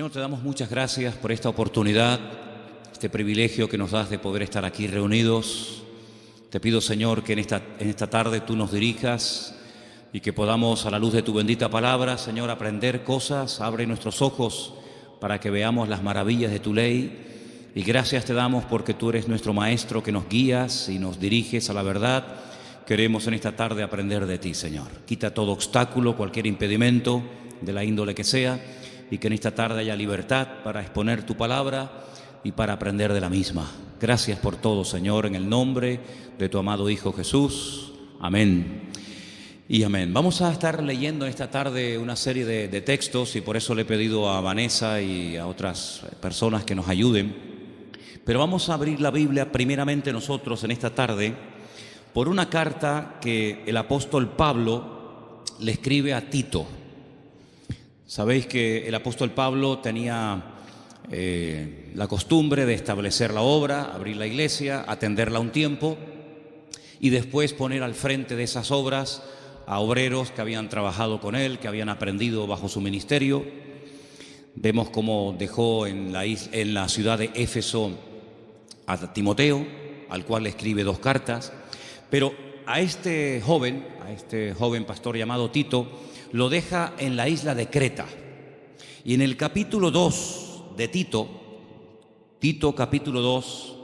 Señor, te damos muchas gracias por esta oportunidad, este privilegio que nos das de poder estar aquí reunidos. Te pido, Señor, que en esta tarde tú nos dirijas y que podamos, a la luz de tu bendita palabra, Señor, aprender cosas. Abre nuestros ojos para que veamos las maravillas de tu ley. Y gracias te damos porque tú eres nuestro Maestro, que nos guías y nos diriges a la verdad. Queremos en esta tarde aprender de ti, Señor. Quita todo obstáculo, cualquier impedimento, de la índole que sea, y que en esta tarde haya libertad para exponer tu palabra y para aprender de la misma. Gracias por todo, Señor, en el nombre de tu amado Hijo Jesús. Amén y amén. Vamos a estar leyendo en esta tarde una serie de textos, y por eso le he pedido a Vanessa y a otras personas que nos ayuden. Pero vamos a abrir la Biblia primeramente nosotros en esta tarde por una carta que el apóstol Pablo le escribe a Tito. Sabéis que el apóstol Pablo tenía la costumbre de establecer la obra, abrir la iglesia, atenderla un tiempo y después poner al frente de esas obras a obreros que habían trabajado con él, que habían aprendido bajo su ministerio. Vemos cómo dejó en la ciudad de Éfeso a Timoteo, al cual le escribe 2 cartas. Pero a este joven pastor llamado Tito, lo deja en la isla de Creta. Y en el capítulo 2 de Tito capítulo 2,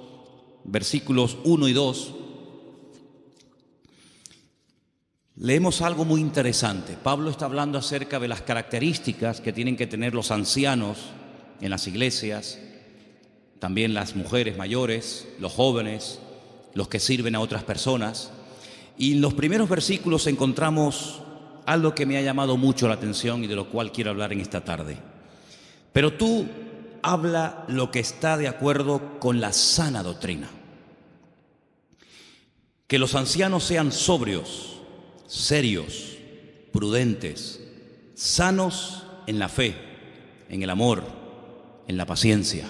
versículos 1 y 2, leemos algo muy interesante. Pablo está hablando acerca de las características que tienen que tener los ancianos en las iglesias, también las mujeres mayores, los jóvenes, los que sirven a otras personas. Y en los primeros versículos encontramos algo que me ha llamado mucho la atención y de lo cual quiero hablar en esta tarde. Pero tú habla lo que está de acuerdo con la sana doctrina. Que los ancianos sean sobrios, serios, prudentes, sanos en la fe, en el amor, en la paciencia.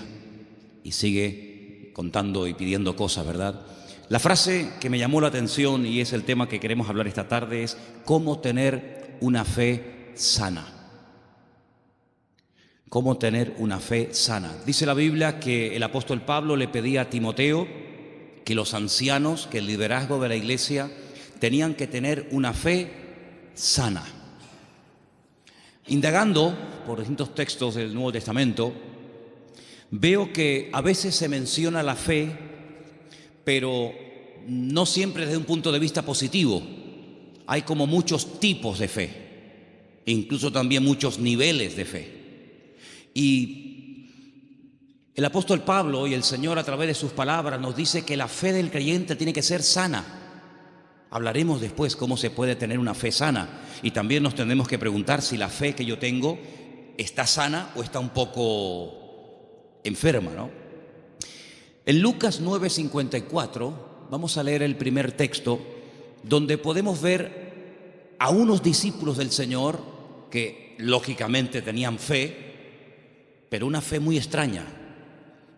Y sigue contando y pidiendo cosas, ¿verdad? La frase que me llamó la atención, y es el tema que queremos hablar esta tarde, es cómo tener una fe sana. Cómo tener una fe sana. Dice la Biblia que el apóstol Pablo le pedía a Timoteo que los ancianos, que el liderazgo de la iglesia, tenían que tener una fe sana. Indagando por distintos textos del Nuevo Testamento, veo que a veces se menciona la fe, pero no siempre desde un punto de vista positivo. Hay como muchos tipos de fe, e incluso también muchos niveles de fe. Y el apóstol Pablo y el Señor, a través de sus palabras, nos dice que la fe del creyente tiene que ser sana. Hablaremos después cómo se puede tener una fe sana, y también nos tendremos que preguntar si la fe que yo tengo está sana o está un poco enferma, ¿no? En Lucas 9:54 vamos a leer el primer texto, donde podemos ver a unos discípulos del Señor que lógicamente tenían fe, pero una fe muy extraña.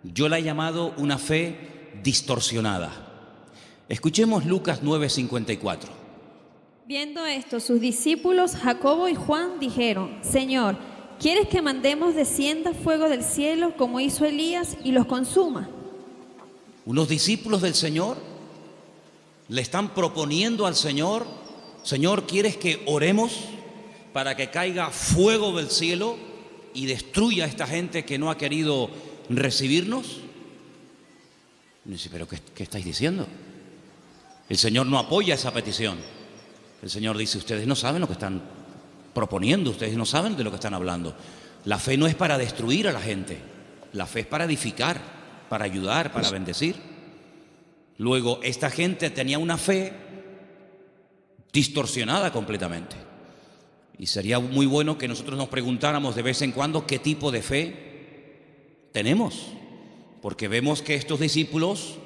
Yo la he llamado una fe distorsionada. Escuchemos Lucas 9:54. Viendo esto, sus discípulos Jacobo y Juan dijeron: Señor, ¿quieres que mandemos descienda fuego del cielo como hizo Elías y los consuma? Unos discípulos del Señor le están proponiendo al Señor: Señor, ¿quieres que oremos para que caiga fuego del cielo y destruya a esta gente que no ha querido recibirnos? Y dice: ¿pero qué estáis diciendo? El Señor no apoya esa petición. El Señor dice: ustedes no saben lo que están proponiendo, ustedes no saben de lo que están hablando. La fe no es para destruir a la gente, la fe es para edificar, para ayudar, para bendecir. Luego, esta gente tenía una fe distorsionada completamente. Y sería muy bueno que nosotros nos preguntáramos de vez en cuando qué tipo de fe tenemos. Porque vemos que estos discípulos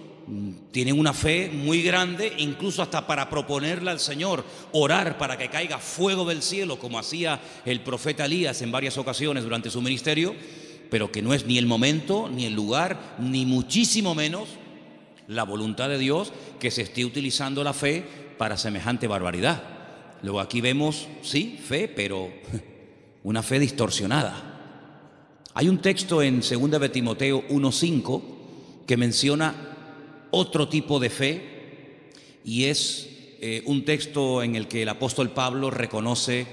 tienen una fe muy grande, incluso hasta para proponerle al Señor orar para que caiga fuego del cielo, como hacía el profeta Elías en varias ocasiones durante su ministerio, pero que no es ni el momento, ni el lugar, ni muchísimo menos la voluntad de Dios que se esté utilizando la fe para semejante barbaridad. Luego aquí vemos, sí, fe, pero una fe distorsionada. Hay un texto en 2 de Timoteo 1:5 que menciona otro tipo de fe, y es un texto en el que el apóstol Pablo reconoce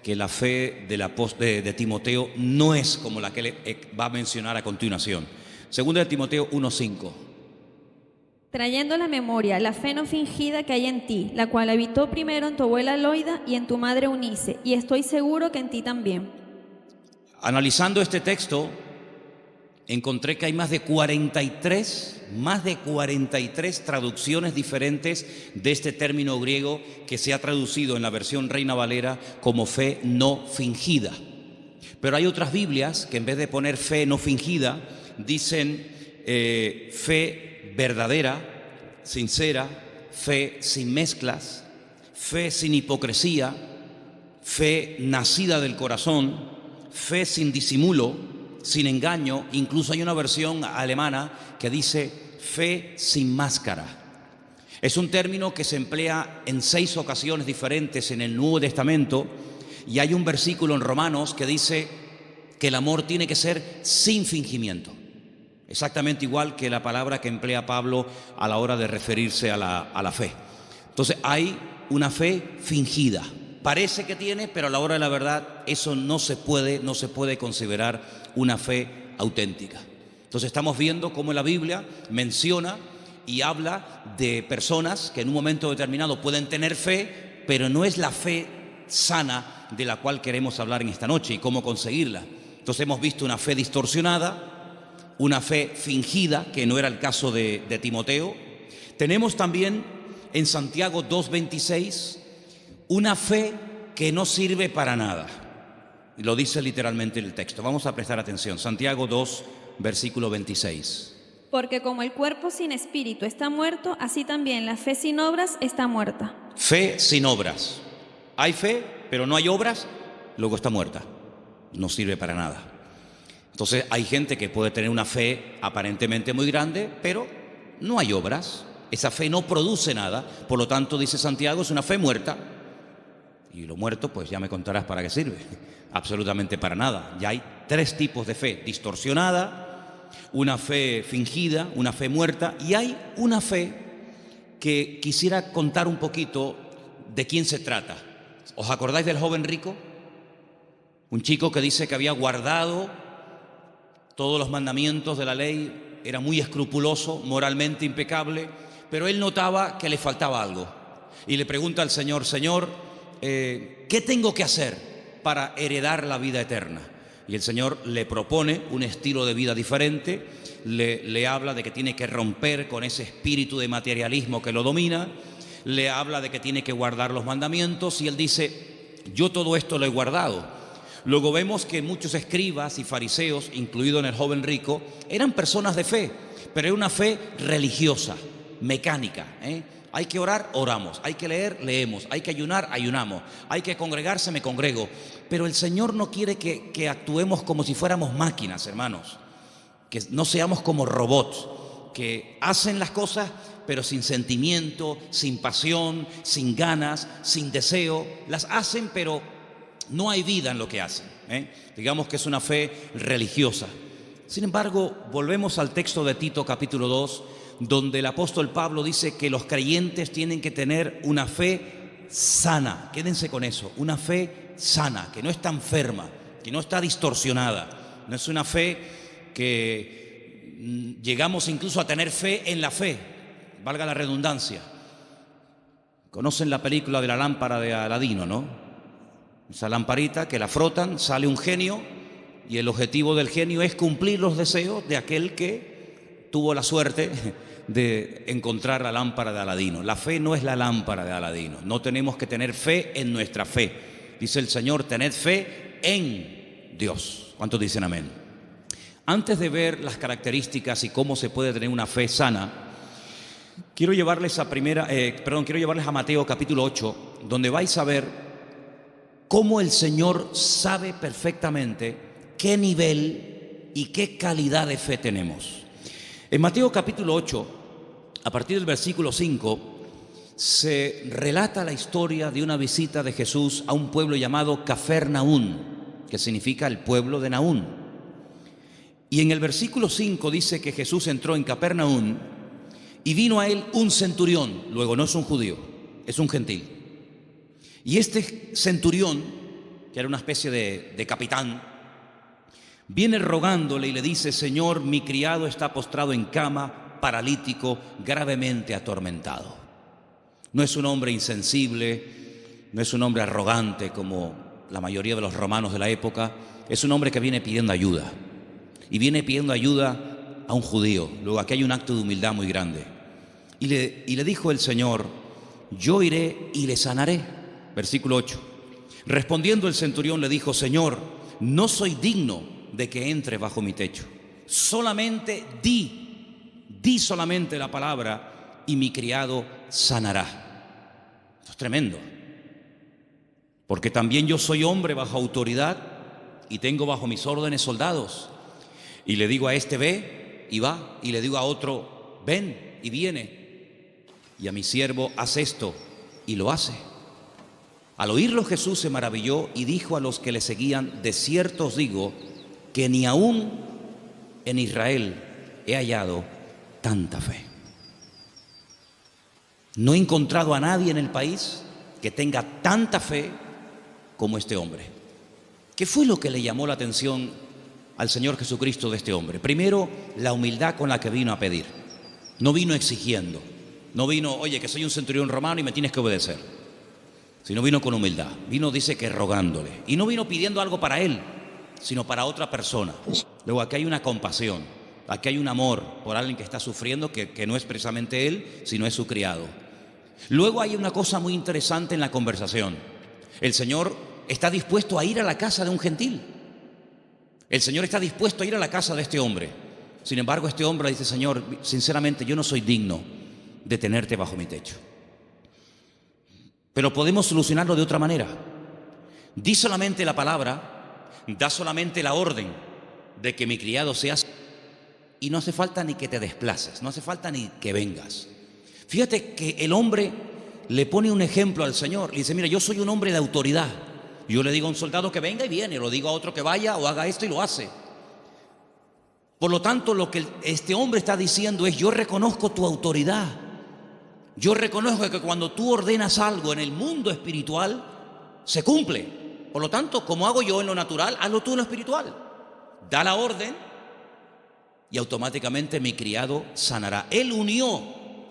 que la fe de Timoteo no es como la que él va a mencionar a continuación. 2 de Timoteo 1:5. Trayendo a la memoria la fe no fingida que hay en ti, la cual habitó primero en tu abuela Loida y en tu madre Eunice, y estoy seguro que en ti también. Analizando este texto, encontré que hay más de 43 traducciones diferentes de este término griego que se ha traducido en la versión Reina Valera como fe no fingida. Pero hay otras Biblias que en vez de poner fe no fingida, dicen fe verdadera, sincera, fe sin mezclas, fe sin hipocresía, fe nacida del corazón, fe sin disimulo, sin engaño. Incluso hay una versión alemana que dice fe sin máscara. Es un término que se emplea en 6 ocasiones diferentes en el Nuevo Testamento, y hay un versículo en Romanos que dice que el amor tiene que ser sin fingimiento. Exactamente igual que la palabra que emplea Pablo a la hora de referirse a la fe. Entonces hay una fe fingida. Parece que tiene, pero a la hora de la verdad eso no se puede considerar una fe auténtica. Entonces estamos viendo cómo la Biblia menciona y habla de personas que en un momento determinado pueden tener fe, pero no es la fe sana de la cual queremos hablar en esta noche y cómo conseguirla. Entonces hemos visto una fe distorsionada, una fe fingida, que no era el caso de Timoteo. Tenemos también en Santiago 2:26 una fe que no sirve para nada. Lo dice literalmente el texto. Vamos a prestar atención. Santiago 2, versículo 26. Porque como el cuerpo sin espíritu está muerto, así también la fe sin obras está muerta. Fe sin obras. Hay fe, pero no hay obras, luego está muerta. No sirve para nada. Entonces hay gente que puede tener una fe aparentemente muy grande, pero no hay obras. Esa fe no produce nada. Por lo tanto, dice Santiago, es una fe muerta. Y lo muerto, pues ya me contarás para qué sirve. Absolutamente para nada. Ya hay 3 tipos de fe: distorsionada, una fe fingida, una fe muerta, y hay una fe que quisiera contar un poquito de quién se trata. ¿Os acordáis del joven rico? Un chico que dice que había guardado todos los mandamientos de la ley, era muy escrupuloso, moralmente impecable, pero él notaba que le faltaba algo. Y le pregunta al Señor: Señor, ¿qué tengo que hacer para heredar la vida eterna? Y el Señor le propone un estilo de vida diferente, le habla de que tiene que romper con ese espíritu de materialismo que lo domina, le habla de que tiene que guardar los mandamientos, y él dice: yo todo esto lo he guardado. Luego vemos que muchos escribas y fariseos, incluido en el joven rico, eran personas de fe, pero era una fe religiosa, mecánica. Hay que orar, oramos. Hay que leer, leemos. Hay que ayunar, ayunamos. Hay que congregarse, me congrego. Pero el Señor no quiere que actuemos como si fuéramos máquinas, hermanos. Que no seamos como robots, que hacen las cosas pero sin sentimiento, sin pasión, sin ganas, sin deseo. Las hacen, pero no hay vida en lo que hacen. Digamos que es una fe religiosa. Sin embargo, volvemos al texto de Tito capítulo 2, donde el apóstol Pablo dice que los creyentes tienen que tener una fe sana. Quédense con eso, una fe sana, que no está enferma, que no está distorsionada. No es una fe que llegamos incluso a tener fe en la fe, valga la redundancia. Conocen la película de la lámpara de Aladino, ¿no? Esa lamparita que la frotan, sale un genio, y el objetivo del genio es cumplir los deseos de aquel que tuvo la suerte de encontrar la lámpara de Aladino. La fe no es la lámpara de Aladino. No tenemos que tener fe en nuestra fe. Dice el Señor: tened fe en Dios. ¿Cuántos dicen amén? Antes de ver las características y cómo se puede tener una fe sana, quiero llevarles a Mateo capítulo 8, donde vais a ver cómo el Señor sabe perfectamente qué nivel y qué calidad de fe tenemos. En Mateo capítulo 8, a partir del versículo 5, se relata la historia de una visita de Jesús a un pueblo llamado Cafarnaún, que significa el pueblo de Naún. Y en el versículo 5 dice que Jesús entró en Capernaum y vino a él un centurión. Luego no es un judío, es un gentil. Y este centurión, que era una especie de capitán, viene rogándole y le dice: Señor, mi criado está postrado en cama, paralítico, gravemente atormentado. No es un hombre insensible, no es un hombre arrogante como la mayoría de los romanos de la época. Es un hombre que viene pidiendo ayuda. Y viene pidiendo ayuda a un judío. Luego aquí hay un acto de humildad muy grande. Y le dijo el Señor: yo iré y le sanaré. Versículo 8. Respondiendo el centurión le dijo: Señor, no soy digno de que entre bajo mi techo. Solamente di solamente la palabra y mi criado sanará. Esto es tremendo. Porque también yo soy hombre bajo autoridad y tengo bajo mis órdenes soldados. Y le digo a este: ve y va, y le digo a otro: ven y viene, y a mi siervo: haz esto, y lo hace. Al oírlo Jesús se maravilló y dijo a los que le seguían: de cierto os digo que ni aún en Israel he hallado tanta fe. No he encontrado a nadie en el país que tenga tanta fe como este hombre. ¿Qué fue lo que le llamó la atención al Señor Jesucristo de este hombre? Primero, la humildad con la que vino a pedir. No vino exigiendo, no vino: oye, que soy un centurión romano y me tienes que obedecer. Sino vino con humildad. Vino, dice, que rogándole. Y no vino pidiendo algo para él, sino para otra persona. Luego aquí hay una compasión, aquí hay un amor por alguien que está sufriendo, que no es precisamente él, sino es su criado. Luego hay una cosa muy interesante en la conversación. El Señor está dispuesto a ir a la casa de un gentil. El Señor está dispuesto a ir a la casa de este hombre. Sin embargo, este hombre dice: Señor, sinceramente yo no soy digno de tenerte bajo mi techo. Pero podemos solucionarlo de otra manera. Di solamente la palabra, da solamente la orden de que mi criado sea, y no hace falta ni que te desplaces, no hace falta ni que vengas. Fíjate que el hombre le pone un ejemplo al Señor. Le dice: mira, yo soy un hombre de autoridad. Yo le digo a un soldado que venga y viene, lo digo a otro que vaya o haga esto y lo hace. Por lo tanto, lo que este hombre está diciendo es: yo reconozco tu autoridad. Yo reconozco que cuando tú ordenas algo en el mundo espiritual, se cumple. Por lo tanto, como hago yo en lo natural, hazlo tú en lo espiritual. Da la orden y automáticamente mi criado sanará. Él unió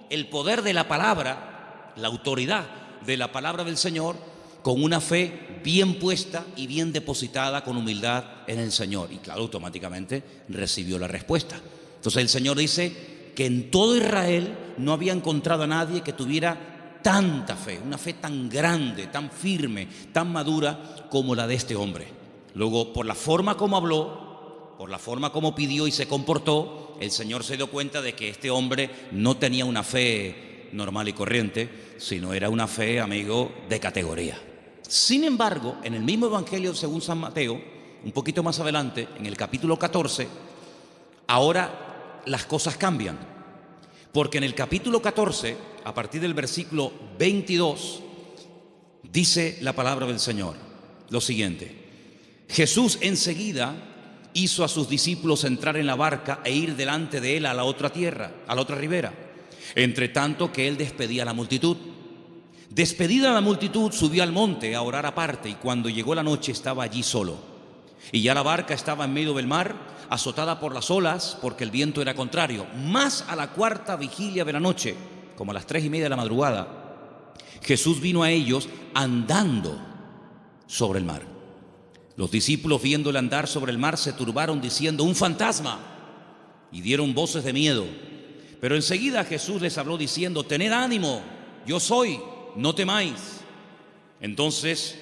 el poder de la palabra, la autoridad de la palabra del Señor, con una fe bien puesta y bien depositada con humildad en el Señor. Y claro, automáticamente recibió la respuesta. Entonces el Señor dice que en todo Israel no había encontrado a nadie que tuviera tanta fe, una fe tan grande, tan firme, tan madura como la de este hombre. Luego, por la forma como habló, por la forma como pidió y se comportó, el Señor se dio cuenta de que este hombre no tenía una fe normal y corriente, sino era una fe, amigo, de categoría. Sin embargo, en el mismo Evangelio según San Mateo, un poquito más adelante, en el capítulo 14, ahora las cosas cambian, porque en el capítulo 14, a partir del versículo 22, dice la palabra del Señor lo siguiente: Jesús enseguida hizo a sus discípulos entrar en la barca e ir delante de él a la otra tierra, a la otra ribera, entre tanto que él despedía a la multitud. Despedida la multitud, subió al monte a orar aparte, y cuando llegó la noche estaba allí solo. Y ya la barca estaba en medio del mar, azotada por las olas, porque el viento era contrario. Más a la cuarta vigilia de la noche, como a las 3:30 de la madrugada, Jesús vino a ellos andando sobre el mar. Los discípulos, viéndole andar sobre el mar, se turbaron diciendo: un fantasma, y dieron voces de miedo. Pero enseguida Jesús les habló diciendo: tened ánimo, yo soy, no temáis. Entonces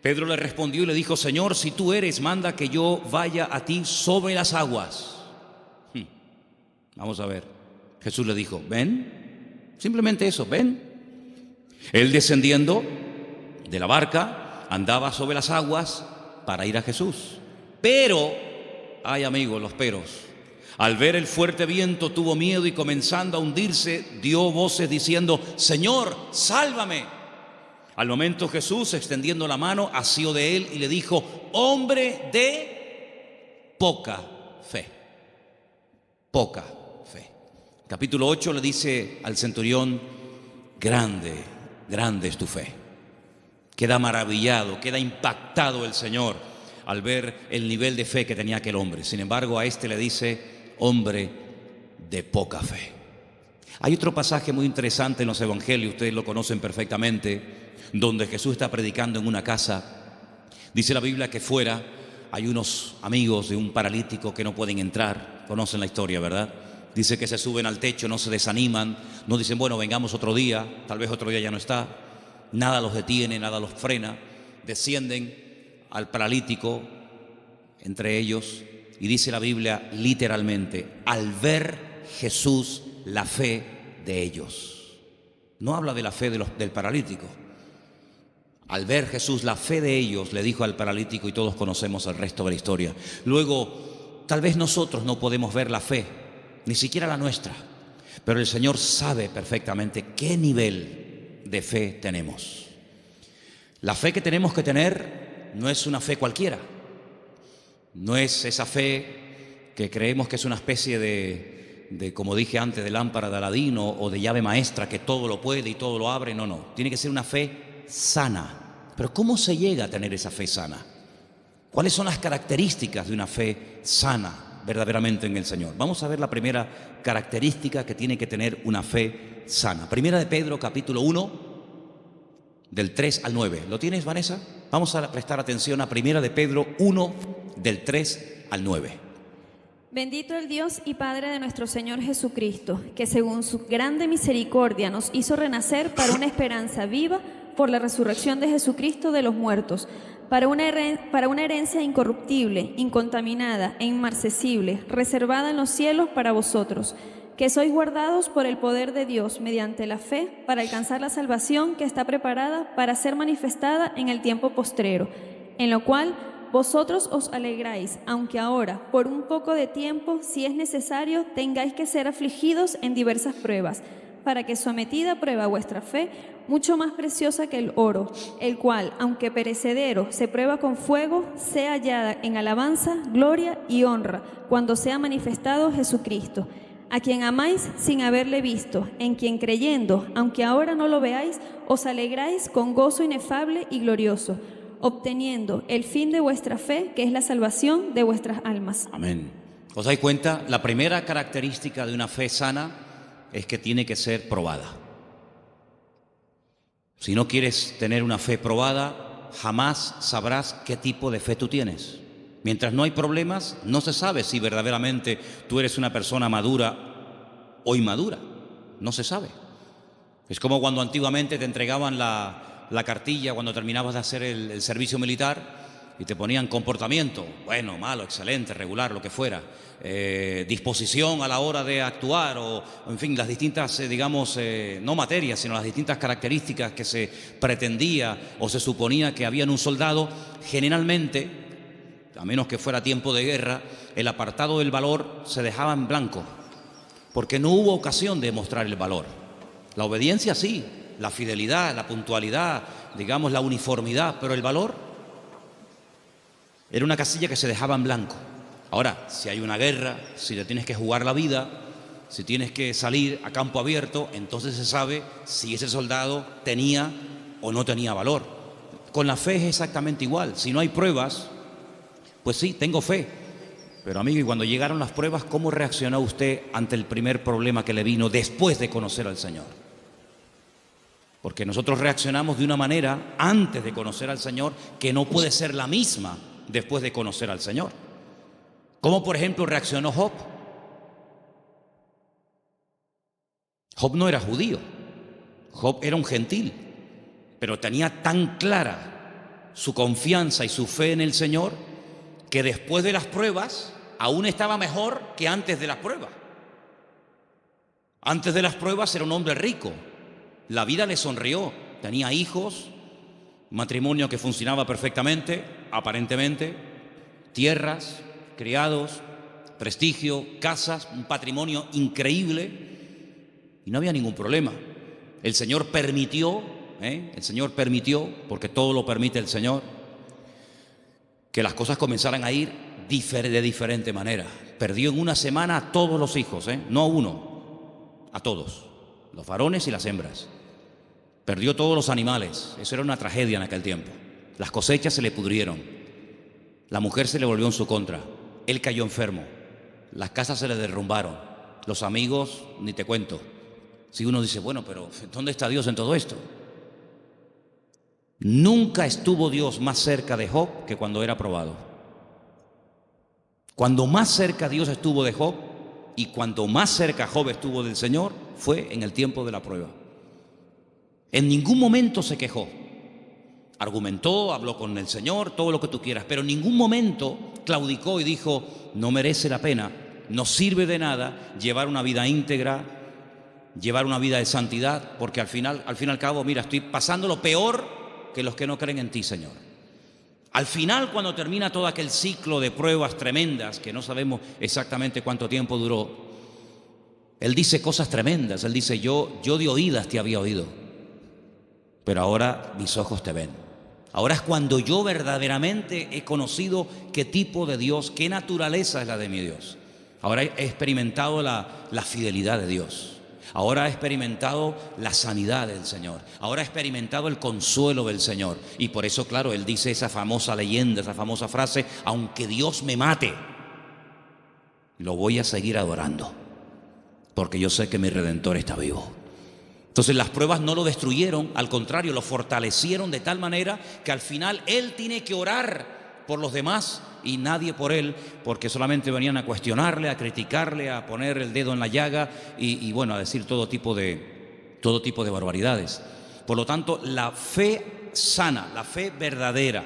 Pedro le respondió y le dijo: Señor, si tú eres, manda que yo vaya a ti sobre las aguas. Vamos a ver. Jesús le dijo: ven. Simplemente eso, ven. Él, descendiendo de la barca, andaba sobre las aguas para ir a Jesús. Pero, ay amigos, los peros, al ver el fuerte viento tuvo miedo y, comenzando a hundirse, dio voces diciendo: Señor, sálvame. Al momento Jesús, extendiendo la mano, asió de él y le dijo: hombre de poca fe. poca fe. Capítulo 8 le dice al centurión, grande, grande es tu fe. Queda maravillado, queda impactado el Señor al ver el nivel de fe que tenía aquel hombre. Sin embargo, a este le dice, hombre de poca fe. Hay otro pasaje muy interesante en los evangelios, ustedes lo conocen perfectamente, donde Jesús está predicando en una casa. Dice la Biblia que fuera hay unos amigos de un paralítico que no pueden entrar. Conocen la historia, ¿verdad? Dice que se suben al techo, no se desaniman, no dicen, bueno, vengamos otro día, tal vez otro día ya no está. Nada los detiene, nada los frena. Descienden al paralítico entre ellos y dice la Biblia literalmente, al ver Jesús la fe de ellos. No habla de la fe del paralítico. Al ver Jesús la fe de ellos, le dijo al paralítico, y todos conocemos el resto de la historia. Luego, tal vez nosotros no podemos ver la fe, ni siquiera la nuestra, pero el Señor sabe perfectamente qué nivel de fe tenemos. La fe que tenemos que tener no es una fe cualquiera. No es esa fe que creemos que es una especie de, como dije antes, de lámpara de Aladino o de llave maestra que todo lo puede y todo lo abre. No. Tiene que ser una fe sana. Pero ¿cómo se llega a tener esa fe sana? ¿Cuáles son las características de una fe sana verdaderamente en el Señor? Vamos a ver la primera característica que tiene que tener una fe sana. Primera de Pedro, capítulo 1, del 3 al 9. ¿Lo tienes, Vanessa? Vamos a prestar atención a Primera de Pedro 1, del 3 al 9. Bendito el Dios y Padre de nuestro Señor Jesucristo, que según su grande misericordia nos hizo renacer para una esperanza viva por la resurrección de Jesucristo de los muertos, para una herencia incorruptible, incontaminada e inmarcesible, reservada en los cielos para vosotros, que sois guardados por el poder de Dios mediante la fe para alcanzar la salvación que está preparada para ser manifestada en el tiempo postrero, en lo cual vosotros os alegráis, aunque ahora, por un poco de tiempo, si es necesario, tengáis que ser afligidos en diversas pruebas, para que sometida a prueba vuestra fe, mucho más preciosa que el oro, el cual, aunque perecedero, se prueba con fuego, sea hallada en alabanza, gloria y honra, cuando sea manifestado Jesucristo, a quien amáis sin haberle visto, en quien creyendo, aunque ahora no lo veáis, os alegráis con gozo inefable y glorioso, obteniendo el fin de vuestra fe, que es la salvación de vuestras almas. Amén. ¿Os dais cuenta? La primera característica de una fe sana es que tiene que ser probada. Si no quieres tener una fe probada, jamás sabrás qué tipo de fe tú tienes. Mientras no hay problemas, no se sabe si verdaderamente tú eres una persona madura o inmadura. No se sabe. Es como cuando antiguamente te entregaban la cartilla cuando terminabas de hacer el servicio militar y te ponían comportamiento, bueno, malo, excelente, regular, lo que fuera, disposición a la hora de actuar o, en fin, las distintas, no materias, sino las distintas características que se pretendía o se suponía que había en un soldado. Generalmente, a menos que fuera tiempo de guerra, el apartado del valor se dejaba en blanco, porque no hubo ocasión de mostrar el valor. La obediencia sí, la fidelidad, la puntualidad, la uniformidad, pero el valor era una casilla que se dejaba en blanco. Ahora, si hay una guerra, si te tienes que jugar la vida, si tienes que salir a campo abierto, entonces se sabe si ese soldado tenía o no tenía valor. Con la fe es exactamente igual. Si no hay pruebas, pues sí, tengo fe. Pero amigo, y cuando llegaron las pruebas, ¿cómo reaccionó usted ante el primer problema que le vino después de conocer al Señor? Porque nosotros reaccionamos de una manera antes de conocer al Señor que no puede ser la misma después de conocer al Señor. ¿Cómo, por ejemplo, reaccionó Job? Job no era judío, Job era un gentil, pero tenía tan clara su confianza y su fe en el Señor que después de las pruebas aún estaba mejor que antes de las pruebas. Antes de las pruebas era un hombre rico, la vida le sonrió, tenía hijos, matrimonio que funcionaba perfectamente, aparentemente, tierras, criados, prestigio, casas, un patrimonio increíble y no había ningún problema. El Señor permitió, porque todo lo permite el Señor, que las cosas comenzaran a ir de diferente manera. Perdió en una semana a todos los hijos, no a uno, a todos, los varones y las hembras. Perdió todos los animales. Eso era una tragedia en aquel tiempo. Las cosechas se le pudrieron. La mujer se le volvió en su contra. Él cayó enfermo. Las casas se le derrumbaron. Los amigos, ni te cuento. Si uno dice, bueno, pero ¿dónde está Dios en todo esto? Nunca estuvo Dios más cerca de Job que cuando era probado. Cuando más cerca Dios estuvo de Job y cuando más cerca Job estuvo del Señor fue en el tiempo de la prueba. En ningún momento se quejó. Argumentó, habló con el Señor, todo lo que tú quieras, pero en ningún momento claudicó y dijo, no merece la pena, no sirve de nada llevar una vida íntegra, llevar una vida de santidad, porque al fin y al cabo, mira, estoy pasando lo peor que los que no creen en ti, Señor. Al final, cuando termina todo aquel ciclo de pruebas tremendas, que no sabemos exactamente cuánto tiempo duró, Él dice cosas tremendas. Él dice, yo de oídas te había oído, pero ahora mis ojos te ven. Ahora es cuando yo verdaderamente he conocido qué tipo de Dios, qué naturaleza es la de mi Dios. Ahora he experimentado la fidelidad de Dios. Ahora he experimentado la sanidad del Señor. Ahora he experimentado el consuelo del Señor. Y por eso, claro, Él dice esa famosa leyenda, esa famosa frase, aunque Dios me mate, lo voy a seguir adorando, porque yo sé que mi Redentor está vivo. Entonces las pruebas no lo destruyeron, al contrario, lo fortalecieron de tal manera que al final Él tiene que orar por los demás y nadie por Él, porque solamente venían a cuestionarle, a criticarle, a poner el dedo en la llaga y bueno, a decir todo tipo de barbaridades. Por lo tanto, la fe sana, la fe verdadera,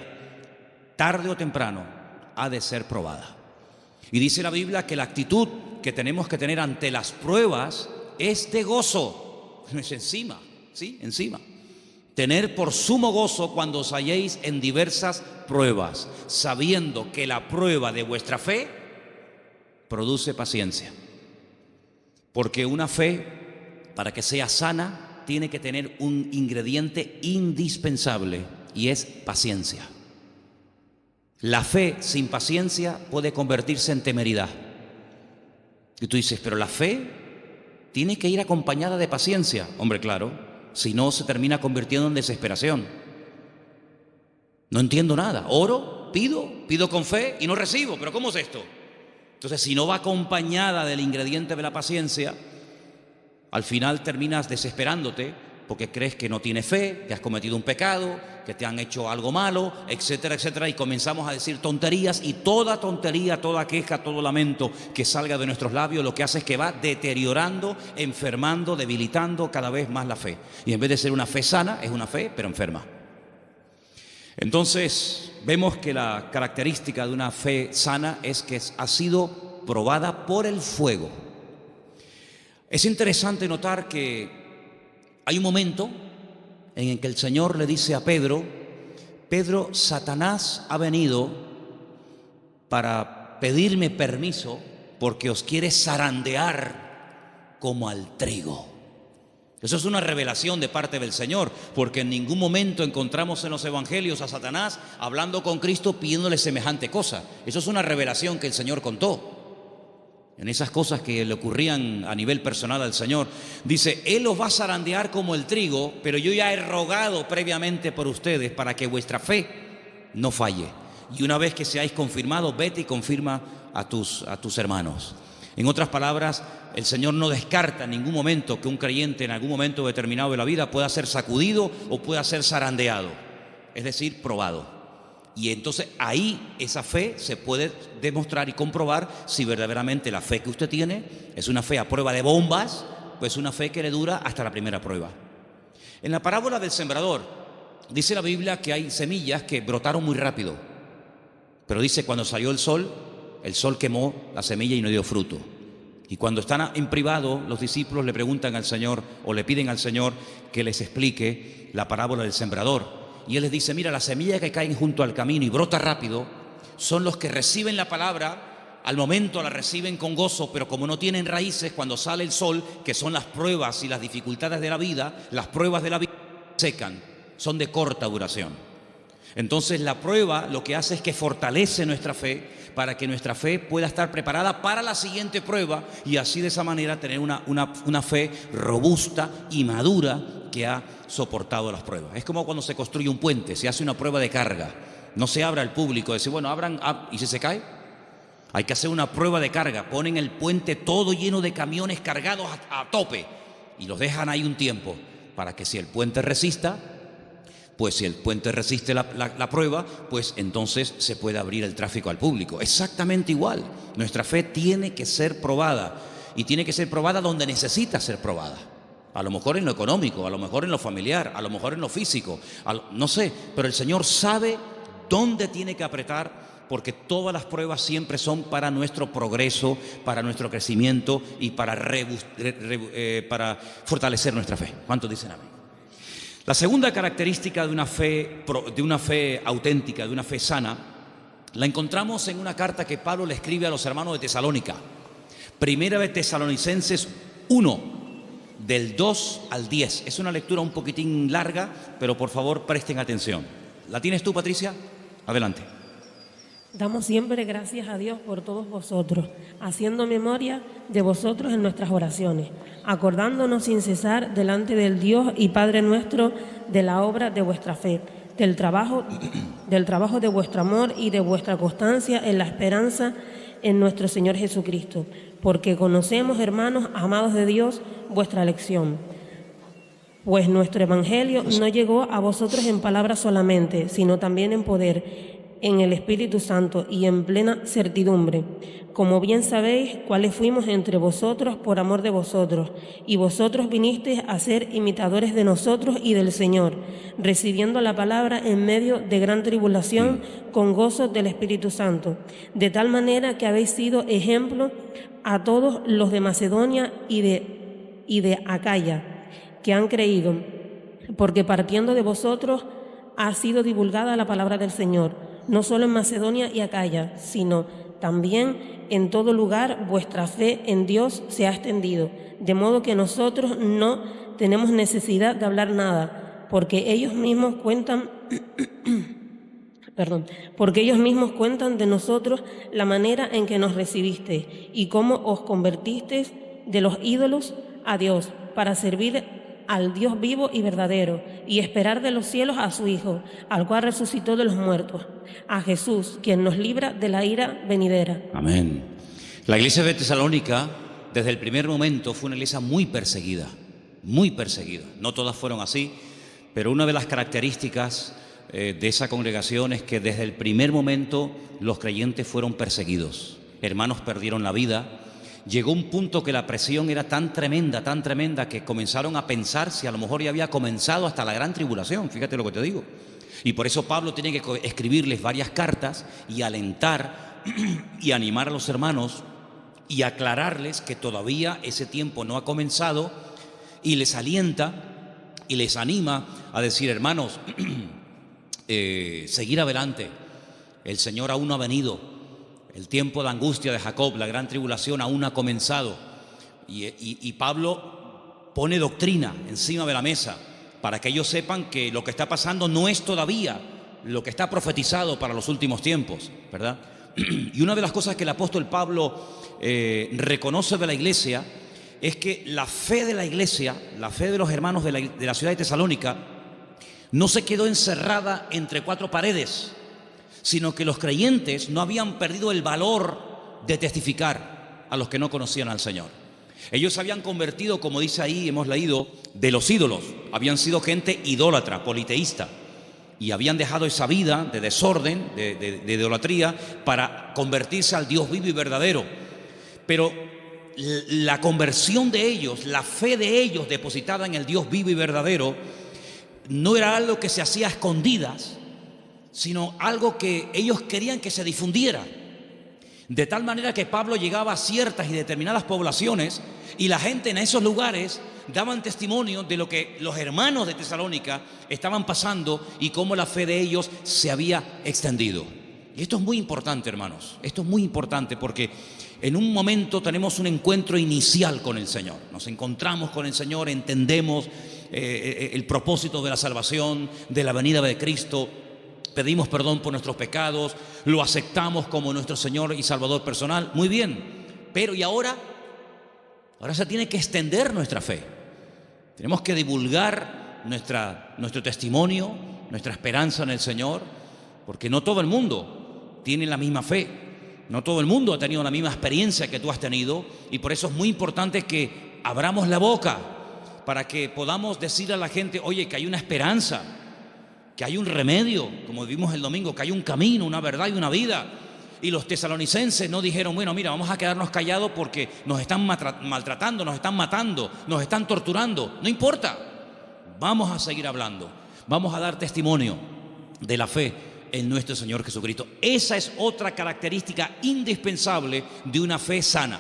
tarde o temprano, ha de ser probada. Y dice la Biblia que la actitud que tenemos que tener ante las pruebas es de gozo. No es encima, ¿sí? Encima. Tener por sumo gozo cuando os halléis en diversas pruebas, sabiendo que la prueba de vuestra fe produce paciencia. Porque una fe, para que sea sana, tiene que tener un ingrediente indispensable y es paciencia. La fe sin paciencia puede convertirse en temeridad. Y tú dices, pero la fe tiene que ir acompañada de paciencia. Hombre, claro, si no se termina convirtiendo en desesperación. No entiendo nada. Oro, pido con fe y no recibo. ¿Pero cómo es esto? Entonces, si no va acompañada del ingrediente de la paciencia, al final terminas desesperándote porque crees que no tienes fe, que has cometido un pecado, que te han hecho algo malo, etcétera, etcétera, y comenzamos a decir tonterías, y toda tontería, toda queja, todo lamento que salga de nuestros labios lo que hace es que va deteriorando, enfermando, debilitando cada vez más la fe. Y en vez de ser una fe sana, es una fe pero enferma. Entonces vemos que la característica de una fe sana es que ha sido probada por el fuego. Es interesante notar que hay un momento en el que el Señor le dice a Pedro, Pedro, Satanás ha venido para pedirme permiso porque os quiere zarandear como al trigo. Eso es una revelación de parte del Señor, porque en ningún momento encontramos en los evangelios a Satanás hablando con Cristo pidiéndole semejante cosa. Eso es una revelación que el Señor contó. En esas cosas que le ocurrían a nivel personal al Señor, dice, Él os va a zarandear como el trigo, pero yo ya he rogado previamente por ustedes para que vuestra fe no falle. Y una vez que seáis confirmados, vete y confirma a tus hermanos. En otras palabras, el Señor no descarta en ningún momento que un creyente en algún momento determinado de la vida pueda ser sacudido o pueda ser zarandeado, es decir, probado. Y entonces ahí esa fe se puede demostrar y comprobar si verdaderamente la fe que usted tiene es una fe a prueba de bombas, pues una fe que le dura hasta la primera prueba. En la parábola del sembrador dice la Biblia que hay semillas que brotaron muy rápido, pero dice cuando salió el sol quemó la semilla y no dio fruto. Y cuando están en privado, los discípulos le preguntan al Señor o le piden al Señor que les explique la parábola del sembrador. Y Él les dice, mira, las semillas que caen junto al camino y brota rápido son los que reciben la palabra, al momento la reciben con gozo, pero como no tienen raíces, cuando sale el sol, que son las pruebas y las dificultades de la vida, las pruebas de la vida secan, son de corta duración. Entonces la prueba lo que hace es que fortalece nuestra fe para que nuestra fe pueda estar preparada para la siguiente prueba y así de esa manera tener una fe robusta y madura que ha soportado las pruebas. Es como cuando se construye un puente, se hace una prueba de carga. No se abre al público, decir, bueno, abran, ¿y si se cae? Hay que hacer una prueba de carga. Ponen el puente todo lleno de camiones cargados a tope y los dejan ahí un tiempo para que si el puente resista, pues si el puente resiste la prueba, pues entonces se puede abrir el tráfico al público. Exactamente igual. Nuestra fe tiene que ser probada y tiene que ser probada donde necesita ser probada. A lo mejor en lo económico, a lo mejor en lo familiar, a lo mejor en lo físico, no sé, pero el Señor sabe dónde tiene que apretar, porque todas las pruebas siempre son para nuestro progreso, para nuestro crecimiento y para fortalecer nuestra fe. ¿Cuántos dicen amén? La segunda característica de una fe auténtica, de una fe sana, la encontramos en una carta que Pablo le escribe a los hermanos de Tesalónica. Primera de Tesalonicenses 1, del 2 al 10. Es una lectura un poquitín larga, pero por favor presten atención. ¿La tienes tú, Patricia? Adelante. Damos siempre gracias a Dios por todos vosotros, haciendo memoria de vosotros en nuestras oraciones, acordándonos sin cesar delante del Dios y Padre nuestro de la obra de vuestra fe, del trabajo de vuestro amor y de vuestra constancia en la esperanza en nuestro Señor Jesucristo, porque conocemos, hermanos amados de Dios, vuestra elección. Pues nuestro evangelio no llegó a vosotros en palabras solamente, sino también en poder, en el Espíritu Santo y en plena certidumbre, como bien sabéis cuáles fuimos entre vosotros por amor de vosotros, y vosotros vinisteis a ser imitadores de nosotros y del Señor, recibiendo la palabra en medio de gran tribulación con gozo del Espíritu Santo, de tal manera que habéis sido ejemplo a todos los de Macedonia y de Acaya, que han creído, porque partiendo de vosotros ha sido divulgada la palabra del Señor, no solo en Macedonia y Acaya, sino también en todo lugar vuestra fe en Dios se ha extendido, de modo que nosotros no tenemos necesidad de hablar nada, porque ellos mismos cuentan de nosotros la manera en que nos recibisteis y cómo os convertisteis de los ídolos a Dios, para servir al Dios vivo y verdadero, y esperar de los cielos a su Hijo, al cual resucitó de los muertos, a Jesús, quien nos libra de la ira venidera. Amén. La iglesia de Tesalónica, desde el primer momento, fue una iglesia muy perseguida, muy perseguida. No todas fueron así, pero una de las características de esa congregación es que desde el primer momento los creyentes fueron perseguidos. Hermanos perdieron la vida. Llegó un punto que la presión era tan tremenda, que comenzaron a pensar si a lo mejor ya había comenzado hasta la gran tribulación. Fíjate lo que te digo. Y por eso Pablo tiene que escribirles varias cartas y alentar y animar a los hermanos y aclararles que todavía ese tiempo no ha comenzado, y les alienta y les anima a decir, hermanos, seguir adelante. El Señor aún no ha venido. El tiempo de angustia de Jacob, la gran tribulación, aún ha comenzado. Y Pablo pone doctrina encima de la mesa para que ellos sepan que lo que está pasando no es todavía lo que está profetizado para los últimos tiempos, ¿verdad? Y una de las cosas que el apóstol Pablo reconoce de la iglesia es que la fe de la iglesia, la fe de los hermanos de la ciudad de Tesalónica, no se quedó encerrada entre cuatro paredes, sino que los creyentes no habían perdido el valor de testificar a los que no conocían al Señor. Ellos se habían convertido, como dice ahí, hemos leído, de los ídolos. Habían sido gente idólatra, politeísta, y habían dejado esa vida de desorden, de idolatría, para convertirse al Dios vivo y verdadero. Pero la conversión de ellos, la fe de ellos depositada en el Dios vivo y verdadero, no era algo que se hacía a escondidas, sino algo que ellos querían que se difundiera. De tal manera que Pablo llegaba a ciertas y determinadas poblaciones y la gente en esos lugares daban testimonio de lo que los hermanos de Tesalónica estaban pasando y cómo la fe de ellos se había extendido. Y esto es muy importante, hermanos. Esto es muy importante porque en un momento tenemos un encuentro inicial con el Señor. Nos encontramos con el Señor, entendemos el propósito de la salvación, de la venida de Cristo. pedimos perdón por nuestros pecados, lo aceptamos como nuestro Señor y Salvador personal. Muy bien, pero ¿y ahora? Ahora se tiene que extender nuestra fe. Tenemos que divulgar nuestro testimonio, nuestra esperanza en el Señor, porque no todo el mundo tiene la misma fe, no todo el mundo ha tenido la misma experiencia que tú has tenido, y por eso es muy importante que abramos la boca para que podamos decir a la gente, oye, que hay una esperanza, que hay un remedio, como vimos el domingo, que hay un camino, una verdad y una vida. Y los tesalonicenses no dijeron, bueno, mira, vamos a quedarnos callados porque nos están maltratando, nos están matando, nos están torturando. No importa, vamos a seguir hablando, vamos a dar testimonio de la fe en nuestro Señor Jesucristo. Esa es otra característica indispensable de una fe sana,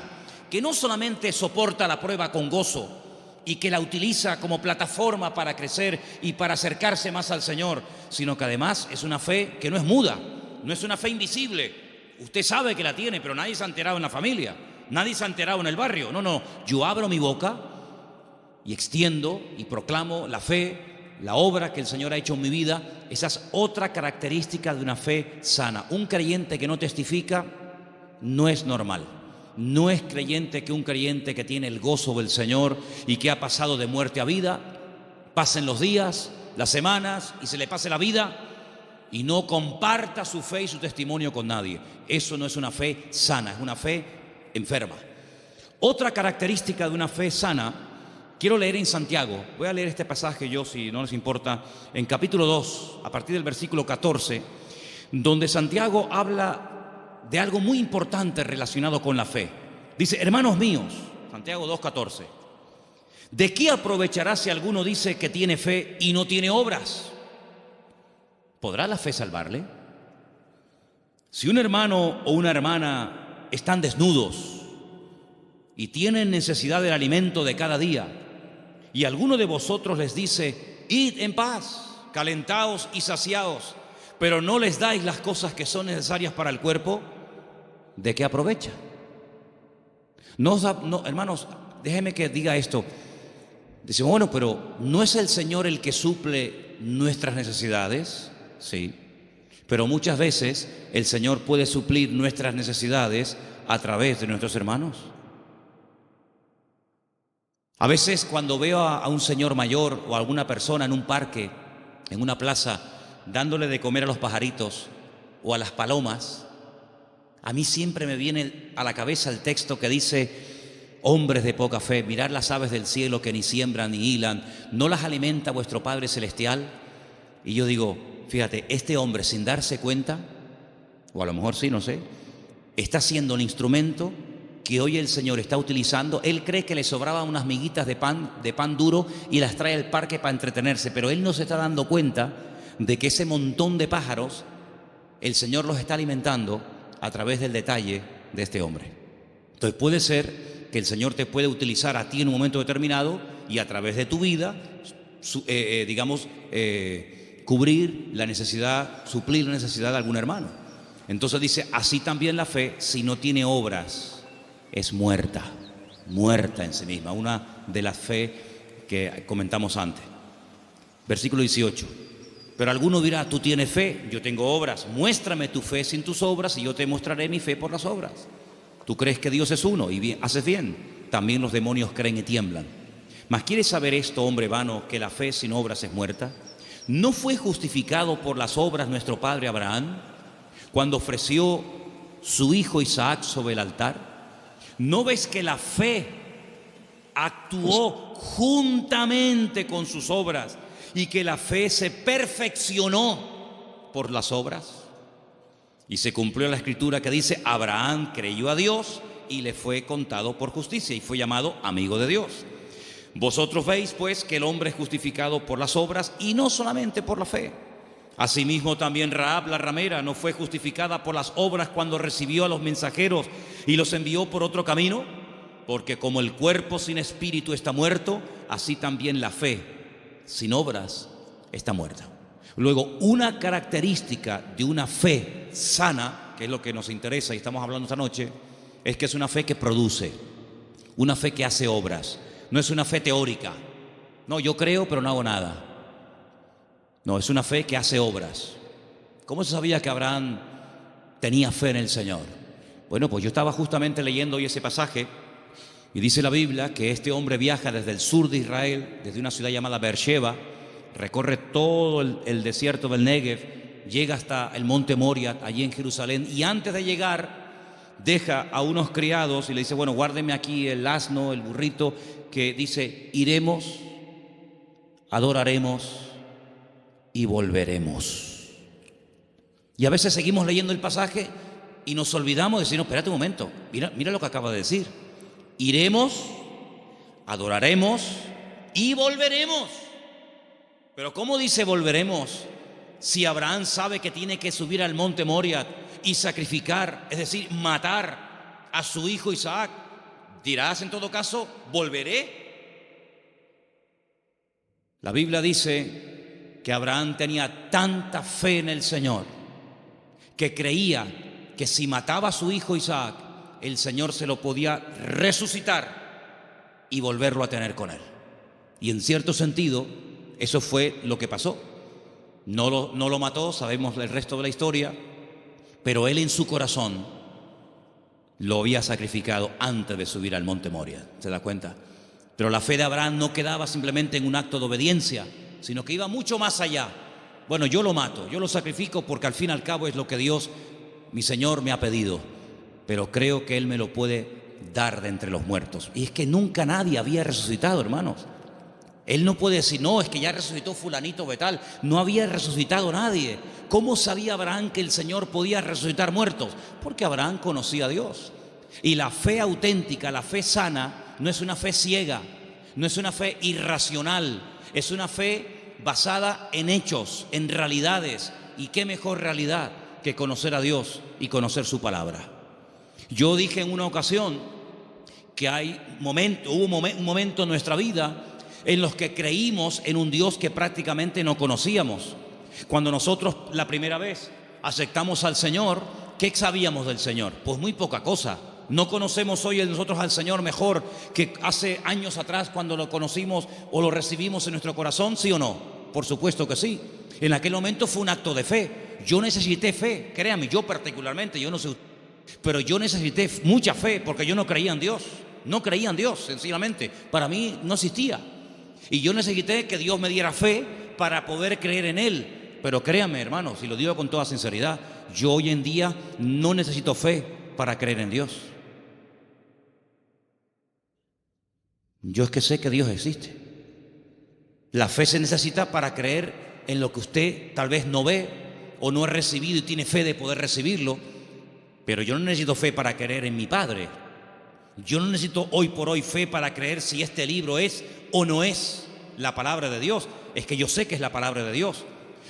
que no solamente soporta la prueba con gozo y que la utiliza como plataforma para crecer y para acercarse más al Señor, sino que además es una fe que no es muda, no es una fe invisible. Usted sabe que la tiene, pero nadie se ha enterado en la familia, nadie se ha enterado en el barrio. No, yo abro mi boca y extiendo y proclamo la fe, la obra que el Señor ha hecho en mi vida. Esa es otra característica de una fe sana. Un creyente que no testifica no es normal. No es creyente que un creyente que tiene el gozo del Señor y que ha pasado de muerte a vida, pasen los días, las semanas y se le pase la vida y no comparta su fe y su testimonio con nadie. Eso no es una fe sana, es una fe enferma. Otra característica de una fe sana, quiero leer en Santiago, voy a leer este pasaje yo, si no les importa, en capítulo 2, a partir del versículo 14, donde Santiago habla de algo muy importante relacionado con la fe. Dice, hermanos míos, Santiago 2:14, ¿de qué aprovechará si alguno dice que tiene fe y no tiene obras? ¿Podrá la fe salvarle? Si un hermano o una hermana están desnudos y tienen necesidad del alimento de cada día, y alguno de vosotros les dice, id en paz, calentaos y saciaos, pero no les dais las cosas que son necesarias para el cuerpo, ¿de qué aprovecha? No, hermanos, déjenme que diga esto. Decimos, bueno, pero ¿no es el Señor el que suple nuestras necesidades? Sí, pero muchas veces el Señor puede suplir nuestras necesidades a través de nuestros hermanos. A veces cuando veo a un señor mayor o a alguna persona en un parque, en una plaza, dándole de comer a los pajaritos o a las palomas, a mí siempre me viene a la cabeza el texto que dice, hombres de poca fe, mirad las aves del cielo que ni siembran ni hilan, ¿no las alimenta vuestro Padre Celestial? Y yo digo, fíjate, este hombre sin darse cuenta, o a lo mejor sí, no sé, está siendo un instrumento que hoy el Señor está utilizando. Él cree que le sobraban unas miguitas de pan duro y las trae al parque para entretenerse, pero él no se está dando cuenta de que ese montón de pájaros, el Señor los está alimentando a través del detalle de este hombre. Entonces puede ser que el Señor te puede utilizar a ti en un momento determinado y a través de tu vida, cubrir la necesidad, suplir la necesidad de algún hermano. Entonces dice, así también la fe, si no tiene obras, es muerta en sí misma. Una de las fe que comentamos antes. Versículo 18. Pero alguno dirá, tú tienes fe, yo tengo obras. Muéstrame tu fe sin tus obras y yo te mostraré mi fe por las obras. Tú crees que Dios es uno y bien, haces bien. También los demonios creen y tiemblan. Mas ¿quieres saber esto, hombre vano, que la fe sin obras es muerta? ¿No fue justificado por las obras nuestro padre Abraham cuando ofreció su hijo Isaac sobre el altar? ¿No ves que la fe actuó juntamente con sus obras y que la fe se perfeccionó por las obras? Y se cumplió la escritura que dice, Abraham creyó a Dios y le fue contado por justicia y fue llamado amigo de Dios. Vosotros veis pues que el hombre es justificado por las obras y no solamente por la fe. Asimismo también Rahab la ramera no fue justificada por las obras cuando recibió a los mensajeros y los envió por otro camino, porque como el cuerpo sin espíritu está muerto, así también la fe sin obras está muerta. Luego, una característica de una fe sana, que es lo que nos interesa y estamos hablando esta noche, es que es una fe que produce, una fe que hace obras. No es una fe teórica. No, yo creo pero no hago nada. No, es una fe que hace obras. ¿Cómo se sabía que Abraham tenía fe en el Señor? Bueno, pues yo estaba justamente leyendo hoy ese pasaje y dice la Biblia que este hombre viaja desde el sur de Israel, desde una ciudad llamada Beersheba, recorre todo el desierto del Negev, llega hasta el monte Moria, allí en Jerusalén, y antes de llegar deja a unos criados y le dice, bueno, guárdeme aquí el asno, el burrito, que dice, iremos, adoraremos y volveremos. Y a veces seguimos leyendo el pasaje y nos olvidamos de decir, no, espérate un momento, mira lo que acaba de decir. Iremos, adoraremos y volveremos. Pero ¿cómo dice volveremos si Abraham sabe que tiene que subir al monte Moria y sacrificar, es decir, matar a su hijo Isaac? Dirás en todo caso, volveré. La Biblia dice que Abraham tenía tanta fe en el Señor que creía que si mataba a su hijo Isaac, el Señor se lo podía resucitar y volverlo a tener con él. Y en cierto sentido, eso fue lo que pasó. No lo mató, sabemos el resto de la historia, pero él en su corazón lo había sacrificado antes de subir al monte Moria. ¿Se da cuenta? Pero la fe de Abraham no quedaba simplemente en un acto de obediencia, sino que iba mucho más allá. Bueno, yo lo mato, yo lo sacrifico porque al fin y al cabo es lo que Dios, mi Señor, me ha pedido, pero creo que Él me lo puede dar de entre los muertos. Y es que nunca nadie había resucitado, hermanos. Él no puede decir, no, es que ya resucitó fulanito o tal. No había resucitado nadie. ¿Cómo sabía Abraham que el Señor podía resucitar muertos? Porque Abraham conocía a Dios. Y la fe auténtica, la fe sana, no es una fe ciega, no es una fe irracional, es una fe basada en hechos, en realidades. ¿Y qué mejor realidad que conocer a Dios y conocer su palabra? Yo dije en una ocasión que hubo un momento en nuestra vida en los que creímos en un Dios que prácticamente no conocíamos. Cuando nosotros la primera vez aceptamos al Señor, ¿qué sabíamos del Señor? Pues muy poca cosa. No conocemos hoy nosotros al Señor mejor que hace años atrás cuando lo conocimos o lo recibimos en nuestro corazón, ¿sí o no? Por supuesto que sí. En aquel momento fue un acto de fe. Yo necesité fe, créame, yo particularmente, yo no sé, pero yo necesité mucha fe porque yo no creía en Dios. No creía en Dios, sencillamente. Para mí no existía. Y yo necesité que Dios me diera fe para poder creer en Él. Pero créanme, hermanos, y lo digo con toda sinceridad, yo hoy en día no necesito fe para creer en Dios. Yo es que sé que Dios existe. La fe se necesita para creer en lo que usted tal vez no ve o no ha recibido y tiene fe de poder recibirlo. Pero yo no necesito fe para creer en mi Padre. Yo no necesito hoy por hoy fe para creer si este libro es o no es la palabra de Dios. Es que yo sé que es la palabra de Dios.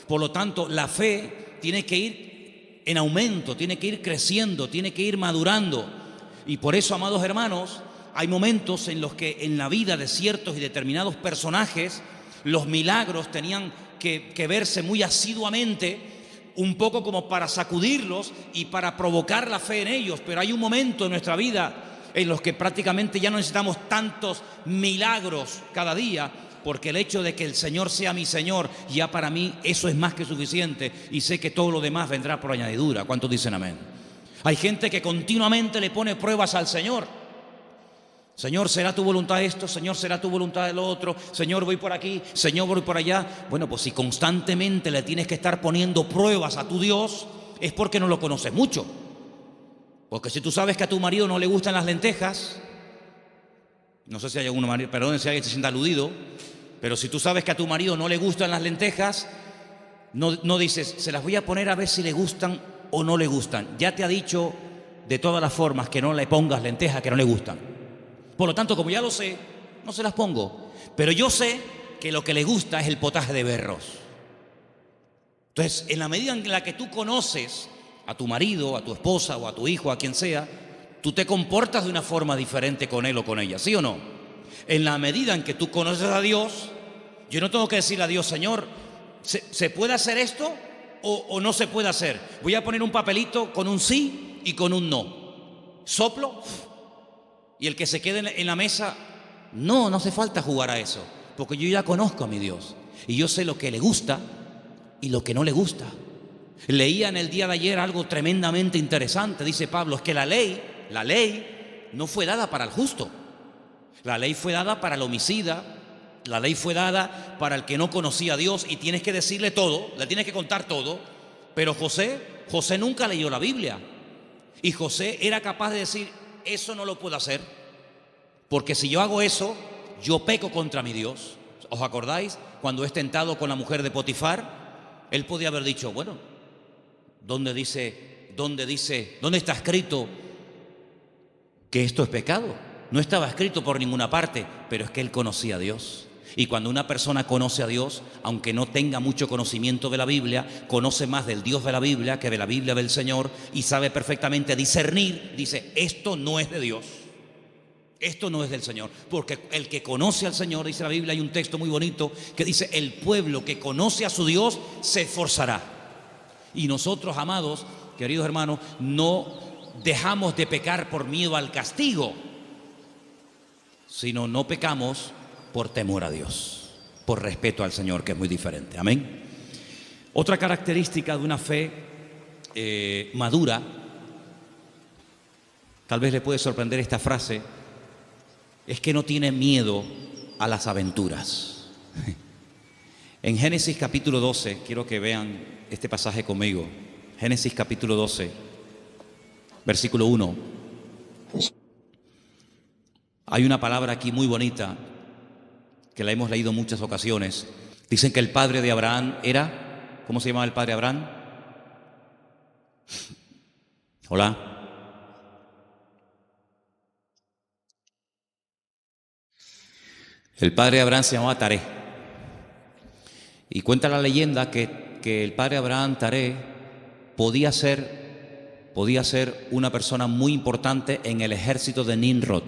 Por lo tanto, la fe tiene que ir en aumento, tiene que ir creciendo, tiene que ir madurando. Y por eso, amados hermanos, hay momentos en los que en la vida de ciertos y determinados personajes los milagros tenían que verse muy asiduamente, un poco como para sacudirlos y para provocar la fe en ellos. Pero hay un momento en nuestra vida en los que prácticamente ya no necesitamos tantos milagros cada día, porque el hecho de que el Señor sea mi Señor, ya para mí eso es más que suficiente, y sé que todo lo demás vendrá por añadidura. ¿Cuántos dicen amén? Hay gente que continuamente le pone pruebas al Señor. Señor, ¿será tu voluntad esto? Señor, ¿será tu voluntad lo otro? Señor, voy por aquí, Señor, voy por allá. Bueno, pues si constantemente le tienes que estar poniendo pruebas a tu Dios, es porque no lo conoces mucho. Porque si tú sabes que a tu marido no le gustan las lentejas, no sé si hay algún marido, perdón si alguien se sienta aludido, pero si tú sabes que a tu marido no le gustan las lentejas, no dices, se las voy a poner a ver si le gustan o no le gustan. Ya te ha dicho de todas las formas que no le pongas lentejas que no le gustan. Por lo tanto, como ya lo sé, no se las pongo. Pero yo sé que lo que le gusta es el potaje de berros. Entonces, en la medida en la que tú conoces a tu marido, a tu esposa o a tu hijo, a quien sea, tú te comportas de una forma diferente con él o con ella, ¿sí o no? En la medida en que tú conoces a Dios, yo no tengo que decirle a Dios, Señor, ¿se puede hacer esto o no se puede hacer? Voy a poner un papelito con un sí y con un no. Soplo y el que se quede en la mesa, no hace falta jugar a eso, porque yo ya conozco a mi Dios y yo sé lo que le gusta y lo que no le gusta. Leía en el día de ayer algo tremendamente interesante. Dice Pablo, es que la ley no fue dada para el justo. La ley fue dada para el homicida. La ley fue dada para el que no conocía a Dios, y tienes que decirle todo, le tienes que contar todo. Pero José nunca leyó la Biblia, y José era capaz de decir, eso no lo puedo hacer, porque si yo hago eso, yo peco contra mi Dios. ¿Os acordáis? Cuando es tentado con la mujer de Potifar, él podía haber dicho, bueno, ¿dónde está escrito que esto es pecado? No estaba escrito por ninguna parte, pero es que él conocía a Dios. Y cuando una persona conoce a Dios, aunque no tenga mucho conocimiento de la Biblia, conoce más del Dios de la Biblia que de la Biblia del Señor, y sabe perfectamente discernir. Dice, esto no es de Dios, esto no es del Señor. Porque el que conoce al Señor, dice la Biblia, hay un texto muy bonito que dice, el pueblo que conoce a su Dios se esforzará. Y nosotros, amados, queridos hermanos, no dejamos de pecar por miedo al castigo, sino no pecamos por temor a Dios, por respeto al Señor, que es muy diferente. Amén. Otra característica de una fe madura, tal vez le puede sorprender esta frase, es que no tiene miedo a las aventuras. En Génesis capítulo 12, quiero que vean este pasaje conmigo. Génesis capítulo 12, versículo 1. Hay una palabra aquí muy bonita que la hemos leído en muchas ocasiones. Dicen que el padre de Abraham era, ¿cómo se llamaba el padre de Abraham? Hola. El padre de Abraham se llamaba Taré. Y cuenta la leyenda que el padre de Abraham, Taré, podía ser una persona muy importante en el ejército de Nimrod.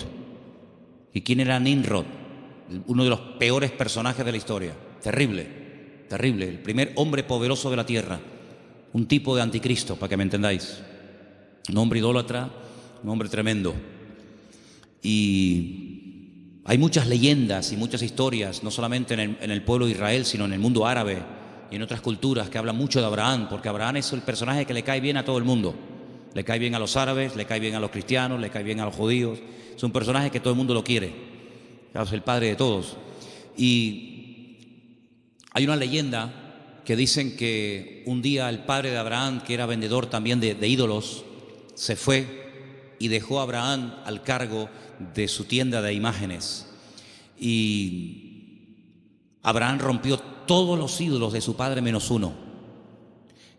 ¿Y quién era Nimrod? Uno de los peores personajes de la historia. Terrible, terrible. El primer hombre poderoso de la tierra. Un tipo de anticristo, para que me entendáis. Un hombre idólatra, un hombre tremendo. Y hay muchas leyendas y muchas historias, no solamente en el pueblo de Israel, sino en el mundo árabe y en otras culturas, que hablan mucho de Abraham, porque Abraham es el personaje que le cae bien a todo el mundo. Le cae bien a los árabes, le cae bien a los cristianos, le cae bien a los judíos. Es un personaje que todo el mundo lo quiere. Es el padre de todos. Y hay una leyenda que dicen que un día el padre de Abraham, que era vendedor también de ídolos, se fue y dejó a Abraham al cargo de su tienda de imágenes. Y Abraham rompió todos los ídolos de su padre menos uno.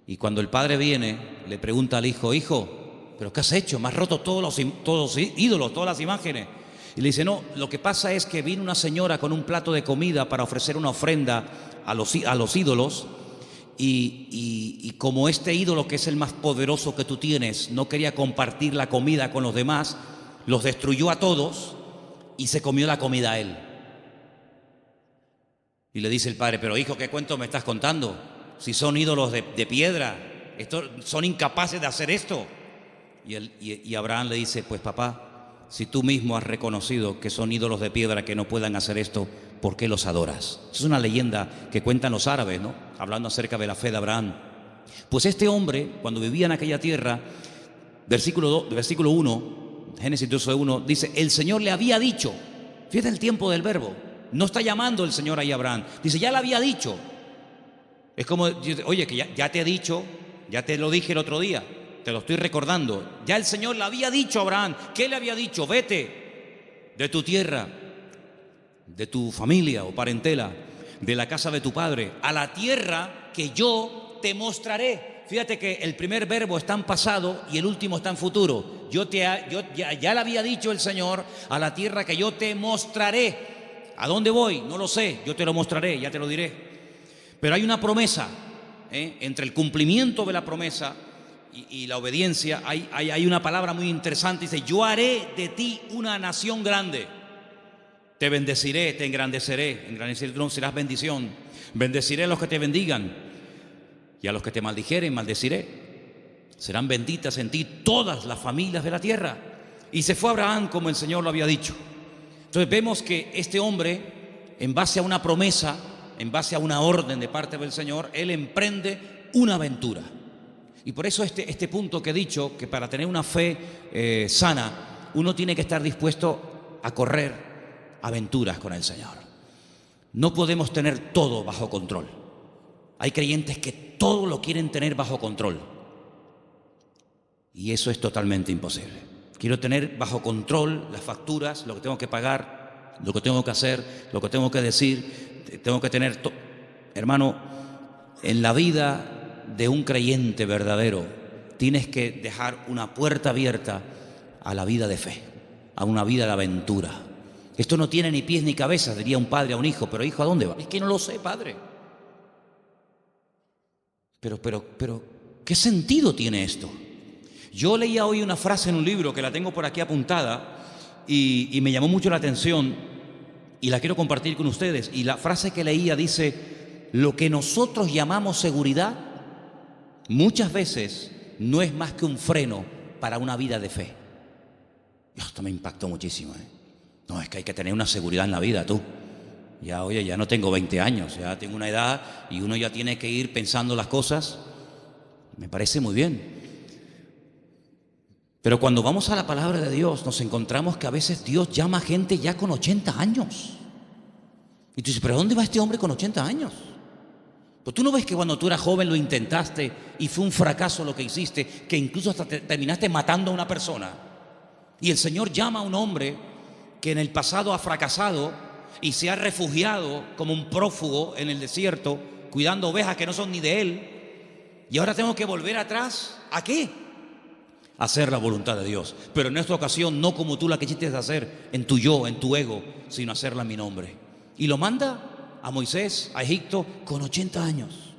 Y cuando el padre viene, le pregunta al hijo, hijo, ¿pero qué has hecho? Me has roto todos los ídolos, todas las imágenes. Y le dice, no, lo que pasa es que vino una señora con un plato de comida para ofrecer una ofrenda a los ídolos, y como este ídolo, que es el más poderoso que tú tienes, no quería compartir la comida con los demás, los destruyó a todos y se comió la comida a él. Y le dice el padre, pero hijo, ¿qué cuento me estás contando? Si son ídolos de piedra, son incapaces de hacer esto. Y Abraham le dice, pues papá, si tú mismo has reconocido que son ídolos de piedra que no puedan hacer esto, ¿por qué los adoras? Es una leyenda que cuentan los árabes, ¿no? Hablando acerca de la fe de Abraham. Pues este hombre, cuando vivía en aquella tierra, versículo 1, Génesis 12:1, dice, el Señor le había dicho, fíjate el tiempo del verbo, no está llamando el Señor ahí a Abraham, dice, ya le había dicho. Es como, oye, que ya te he dicho, ya te lo dije el otro día, te lo estoy recordando. Ya el Señor le había dicho a Abraham. ¿Qué le había dicho? Vete de tu tierra, de tu familia o parentela, de la casa de tu padre, a la tierra que yo te mostraré. Fíjate que el primer verbo está en pasado y el último está en futuro. Ya le había dicho el Señor, a la tierra que yo te mostraré. ¿A dónde voy? No lo sé, yo te lo mostraré, ya te lo diré. Pero hay una promesa, entre el cumplimiento de la promesa y la obediencia, hay una palabra muy interesante. Dice, yo haré de ti una nación grande. Te bendeciré, te engrandeceré. Engrandeceré, serás bendición. Bendeciré a los que te bendigan y a los que te maldijeren, maldeciré. Serán benditas en ti todas las familias de la tierra. Y se fue Abraham como el Señor lo había dicho. Entonces vemos que este hombre, en base a una promesa, en base a una orden de parte del Señor, él emprende una aventura. Y por eso este punto que he dicho, que para tener una fe sana, uno tiene que estar dispuesto a correr aventuras con el Señor. No podemos tener todo bajo control. Hay creyentes que todo lo quieren tener bajo control. Y eso es totalmente imposible. Quiero tener bajo control las facturas, lo que tengo que pagar, lo que tengo que hacer, lo que tengo que decir. Tengo que tener... Hermano, en la vida de un creyente verdadero, tienes que dejar una puerta abierta a la vida de fe, a una vida de aventura. Esto no tiene ni pies ni cabeza, diría un padre a un hijo. Pero hijo, ¿a dónde va? Es que no lo sé, padre. Pero, ¿qué sentido tiene esto? Yo leía hoy una frase en un libro que la tengo por aquí apuntada y me llamó mucho la atención y la quiero compartir con ustedes. Y la frase que leía dice: lo que nosotros llamamos seguridad muchas veces no es más que un freno para una vida de fe. Esto me impactó muchísimo, No, es que hay que tener una seguridad en la vida, tú. Ya, oye, ya no tengo 20 años, ya tengo una edad y uno ya tiene que ir pensando las cosas. Me parece muy bien. Pero cuando vamos a la palabra de Dios, nos encontramos que a veces Dios llama a gente ya con 80 años. Y tú dices, ¿pero dónde va este hombre con 80 años? Pues tú no ves que cuando tú eras joven lo intentaste y fue un fracaso lo que hiciste, que incluso hasta terminaste matando a una persona. Y el Señor llama a un hombre que en el pasado ha fracasado y se ha refugiado como un prófugo en el desierto, cuidando ovejas que no son ni de él. Y ahora tengo que volver atrás. ¿A qué? A hacer la voluntad de Dios. Pero en esta ocasión no como tú la quisiste hacer, en tu yo, en tu ego, sino hacerla en mi nombre. Y lo manda a Moisés, a Egipto, con 80 años.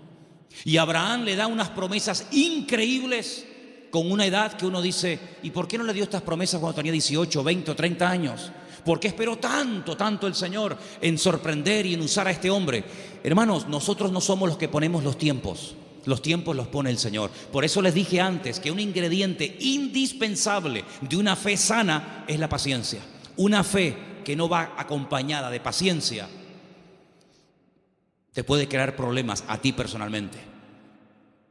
Y Abraham le da unas promesas increíbles con una edad que uno dice, ¿y por qué no le dio estas promesas cuando tenía 18, 20 o 30 años? ¿Por qué esperó tanto el Señor en sorprender y en usar a este hombre? Hermanos, nosotros no somos los que ponemos los tiempos los pone el Señor. Por eso les dije antes que un ingrediente indispensable de una fe sana es la paciencia. Una fe que no va acompañada de paciencia te puede crear problemas a ti personalmente.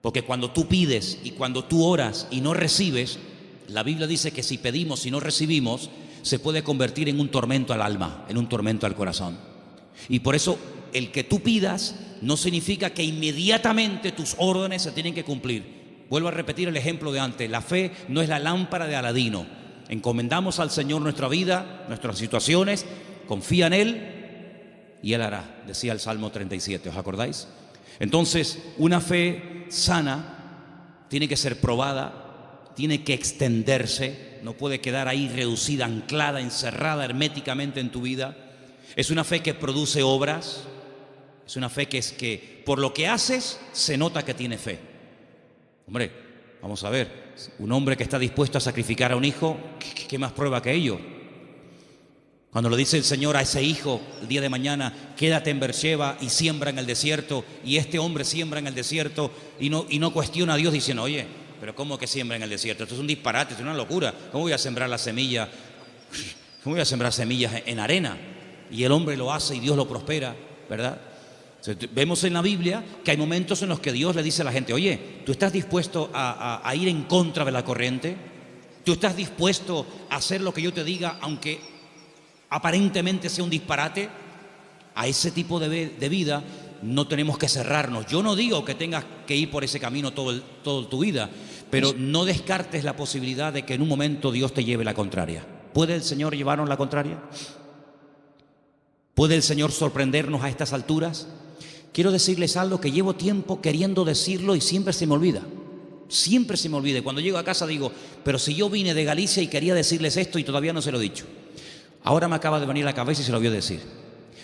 Porque cuando tú pides y cuando tú oras y no recibes, la Biblia dice que si pedimos y no recibimos, se puede convertir en un tormento al alma, en un tormento al corazón. Y por eso el que tú pidas no significa que inmediatamente tus órdenes se tienen que cumplir. Vuelvo a repetir el ejemplo de antes. La fe no es la lámpara de Aladino. Encomendamos al Señor nuestra vida, nuestras situaciones, confía en Él y Él hará, decía el Salmo 37, ¿os acordáis? Entonces, una fe sana tiene que ser probada, tiene que extenderse, no puede quedar ahí reducida, anclada, encerrada herméticamente en tu vida. Es una fe que produce obras, es una fe que es que por lo que haces se nota que tiene fe. Hombre, vamos a ver, un hombre que está dispuesto a sacrificar a un hijo, ¿qué más prueba que ello? Cuando le dice el Señor a ese hijo el día de mañana, quédate en Beersheba y siembra en el desierto, y este hombre siembra en el desierto y no cuestiona a Dios diciendo, oye, pero ¿cómo que siembra en el desierto? Esto es un disparate, esto es una locura. ¿Cómo voy a sembrar la semilla? ¿Cómo voy a sembrar semillas en arena? Y el hombre lo hace y Dios lo prospera, ¿verdad? Entonces, vemos en la Biblia que hay momentos en los que Dios le dice a la gente, oye, ¿tú estás dispuesto a ir en contra de la corriente? ¿Tú estás dispuesto a hacer lo que yo te diga, aunque aparentemente sea un disparate? A ese tipo de vida no tenemos que cerrarnos. Yo no digo que tengas que ir por ese camino toda tu vida, pero no descartes la posibilidad de que en un momento Dios te lleve la contraria. ¿Puede el Señor llevarnos la contraria? ¿Puede el Señor sorprendernos a estas alturas? Quiero decirles algo que llevo tiempo queriendo decirlo y siempre se me olvida. Siempre se me olvida. Cuando llego a casa digo, pero si yo vine de Galicia y quería decirles esto y todavía no se lo he dicho. Ahora me acaba de venir a la cabeza y se lo voy a decir.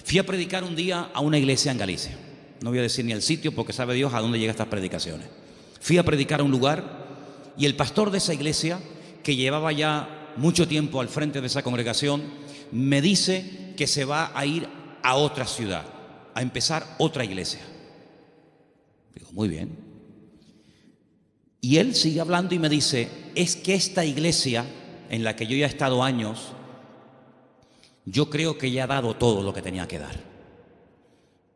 Fui a predicar un día a una iglesia en Galicia. No voy a decir ni el sitio porque sabe Dios a dónde llegan estas predicaciones. Fui a predicar a un lugar y el pastor de esa iglesia, que llevaba ya mucho tiempo al frente de esa congregación, me dice que se va a ir a otra ciudad, a empezar otra iglesia. Digo, muy bien. Y él sigue hablando y me dice, es que esta iglesia en la que yo ya he estado años, yo creo que ya ha dado todo lo que tenía que dar.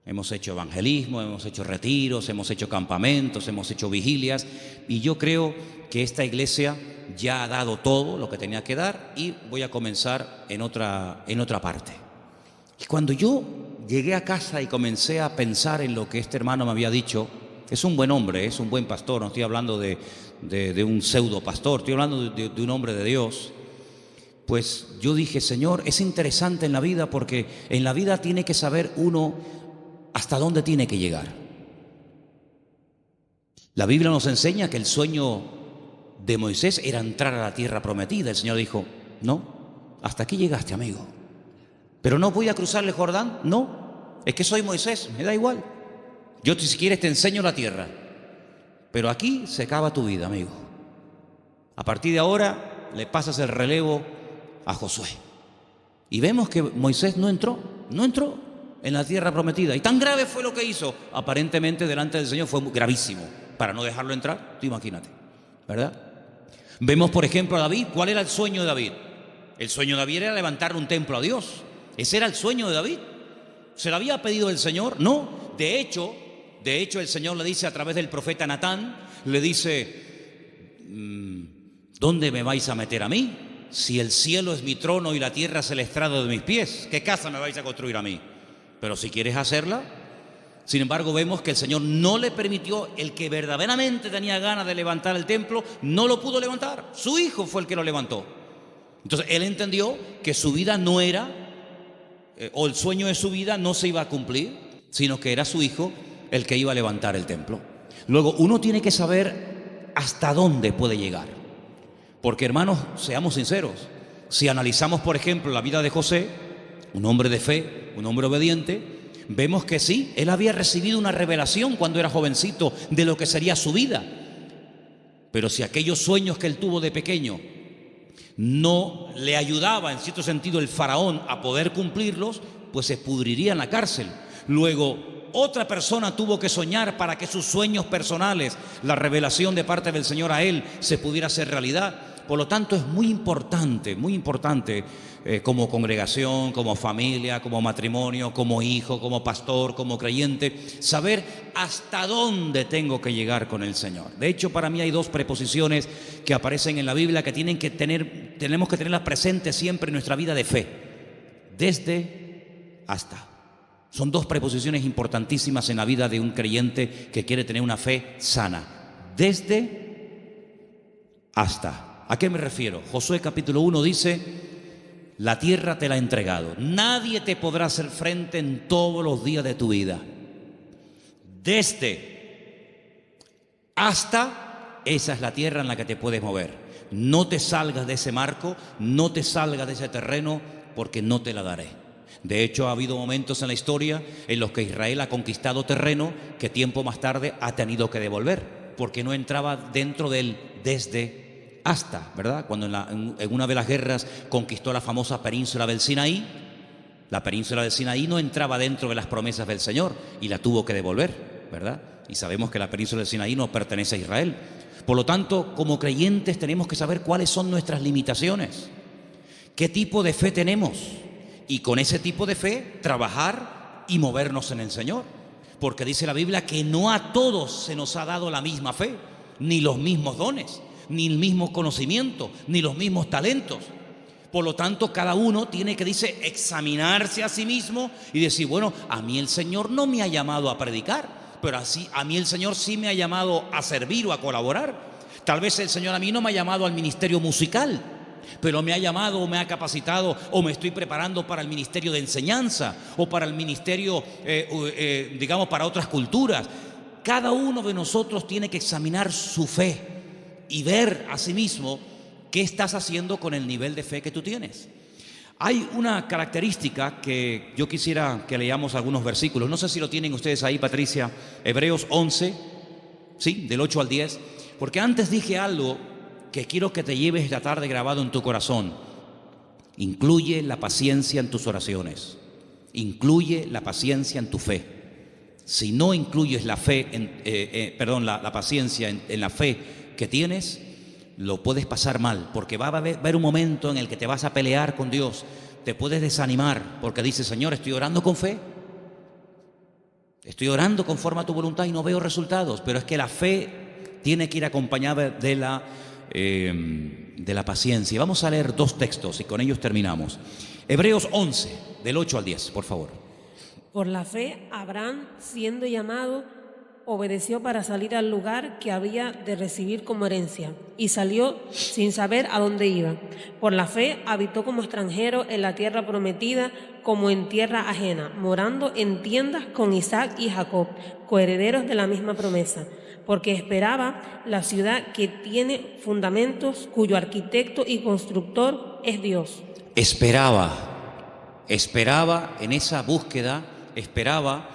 Hemos hecho evangelismo, hemos hecho retiros, hemos hecho campamentos, hemos hecho vigilias, y yo creo que esta iglesia ya ha dado todo lo que tenía que dar, y voy a comenzar en otra parte. Y cuando yo llegué a casa y comencé a pensar en lo que este hermano me había dicho, es un buen hombre, es un buen pastor, no estoy hablando de un pseudo pastor, estoy hablando de un hombre de Dios. Pues yo dije, Señor, es interesante en la vida, porque en la vida tiene que saber uno hasta dónde tiene que llegar. La Biblia nos enseña que el sueño de Moisés era entrar a la tierra prometida. El Señor dijo, no, hasta aquí llegaste, amigo. Pero no voy a cruzar el Jordán, no, es que soy Moisés, me da igual. Yo si quieres te enseño la tierra, pero aquí se acaba tu vida, amigo. A partir de ahora le pasas el relevo a Josué. Y vemos que Moisés no entró en la tierra prometida. Y tan grave fue lo que hizo, aparentemente delante del Señor fue gravísimo, para no dejarlo entrar, tú imagínate, ¿verdad? Vemos, por ejemplo, a David. ¿Cuál era el sueño de David? El sueño de David era levantar un templo a Dios. Ese era el sueño de David. ¿Se lo había pedido el Señor? No. De hecho, el Señor le dice a través del profeta Natán, le dice, ¿dónde me vais a meter a mí? Si el cielo es mi trono y la tierra es el estrado de mis pies, ¿qué casa me vais a construir a mí? Pero si quieres hacerla. Sin embargo, vemos que el Señor no le permitió. El que verdaderamente tenía ganas de levantar el templo no lo pudo levantar. Su hijo fue el que lo levantó. Entonces él entendió que su vida no era, o el sueño de su vida no se iba a cumplir, sino que era su hijo el que iba a levantar el templo. Luego, uno tiene que saber hasta dónde puede llegar. Porque, hermanos, seamos sinceros, si analizamos, por ejemplo, la vida de José, un hombre de fe, un hombre obediente, vemos que sí, él había recibido una revelación cuando era jovencito de lo que sería su vida. Pero si aquellos sueños que él tuvo de pequeño no le ayudaba, en cierto sentido, el faraón a poder cumplirlos, pues se pudriría en la cárcel. Luego, otra persona tuvo que soñar para que sus sueños personales, la revelación de parte del Señor a él, se pudiera hacer realidad. Por lo tanto, es muy importante como congregación, como familia, como matrimonio, como hijo, como pastor, como creyente, saber hasta dónde tengo que llegar con el Señor. De hecho, para mí hay dos preposiciones que aparecen en la Biblia que tenemos que tenerlas presentes siempre en nuestra vida de fe. Desde, hasta. Son dos preposiciones importantísimas en la vida de un creyente que quiere tener una fe sana. Desde, hasta. ¿A qué me refiero? Josué capítulo 1 dice, la tierra te la he entregado. Nadie te podrá hacer frente en todos los días de tu vida. Desde, hasta, esa es la tierra en la que te puedes mover. No te salgas de ese marco, no te salgas de ese terreno, porque no te la daré. De hecho, ha habido momentos en la historia en los que Israel ha conquistado terreno que tiempo más tarde ha tenido que devolver, porque no entraba dentro del desde, hasta, ¿verdad? Cuando en una de las guerras conquistó la famosa península del Sinaí, la península del Sinaí no entraba dentro de las promesas del Señor y la tuvo que devolver, ¿verdad? Y sabemos que la península del Sinaí no pertenece a Israel. Por lo tanto, como creyentes tenemos que saber cuáles son nuestras limitaciones, qué tipo de fe tenemos, y con ese tipo de fe trabajar y movernos en el Señor. Porque dice la Biblia que no a todos se nos ha dado la misma fe, ni los mismos dones, ni el mismo conocimiento, ni los mismos talentos. Por lo tanto, cada uno tiene que, dice, examinarse a sí mismo y decir, bueno, a mí el Señor no me ha llamado a predicar, pero así a mí el Señor sí me ha llamado a servir o a colaborar. Tal vez el Señor a mí no me ha llamado al ministerio musical, pero me ha llamado o me ha capacitado o me estoy preparando para el ministerio de enseñanza o para el ministerio, digamos, para otras culturas. Cada uno de nosotros tiene que examinar su fe y ver a sí mismo qué estás haciendo con el nivel de fe que tú tienes. Hay una característica que yo quisiera que leamos algunos versículos. No sé si lo tienen ustedes ahí, Patricia. Hebreos 11, ¿sí? Del 8 al 10. Porque antes dije algo que quiero que te lleves esta tarde grabado en tu corazón. Incluye la paciencia en tus oraciones. Incluye la paciencia en tu fe. Si no incluyes la fe, la paciencia en la fe que tienes, lo puedes pasar mal, porque va a haber un momento en el que te vas a pelear con Dios, te puedes desanimar, porque dices, Señor, estoy orando con fe, Estoy orando conforme a tu voluntad y no veo resultados, pero es que la fe tiene que ir acompañada de la paciencia. Vamos a leer 2 textos y con ellos terminamos. Hebreos 11, del 8 al 10, por favor. Por la fe, Abraham, siendo llamado, obedeció para salir al lugar que había de recibir como herencia, y salió sin saber a dónde iba. Por la fe, habitó como extranjero en la tierra prometida, como en tierra ajena, morando en tiendas con Isaac y Jacob, coherederos de la misma promesa, porque esperaba la ciudad que tiene fundamentos, cuyo arquitecto y constructor es Dios. Esperaba en esa búsqueda, esperaba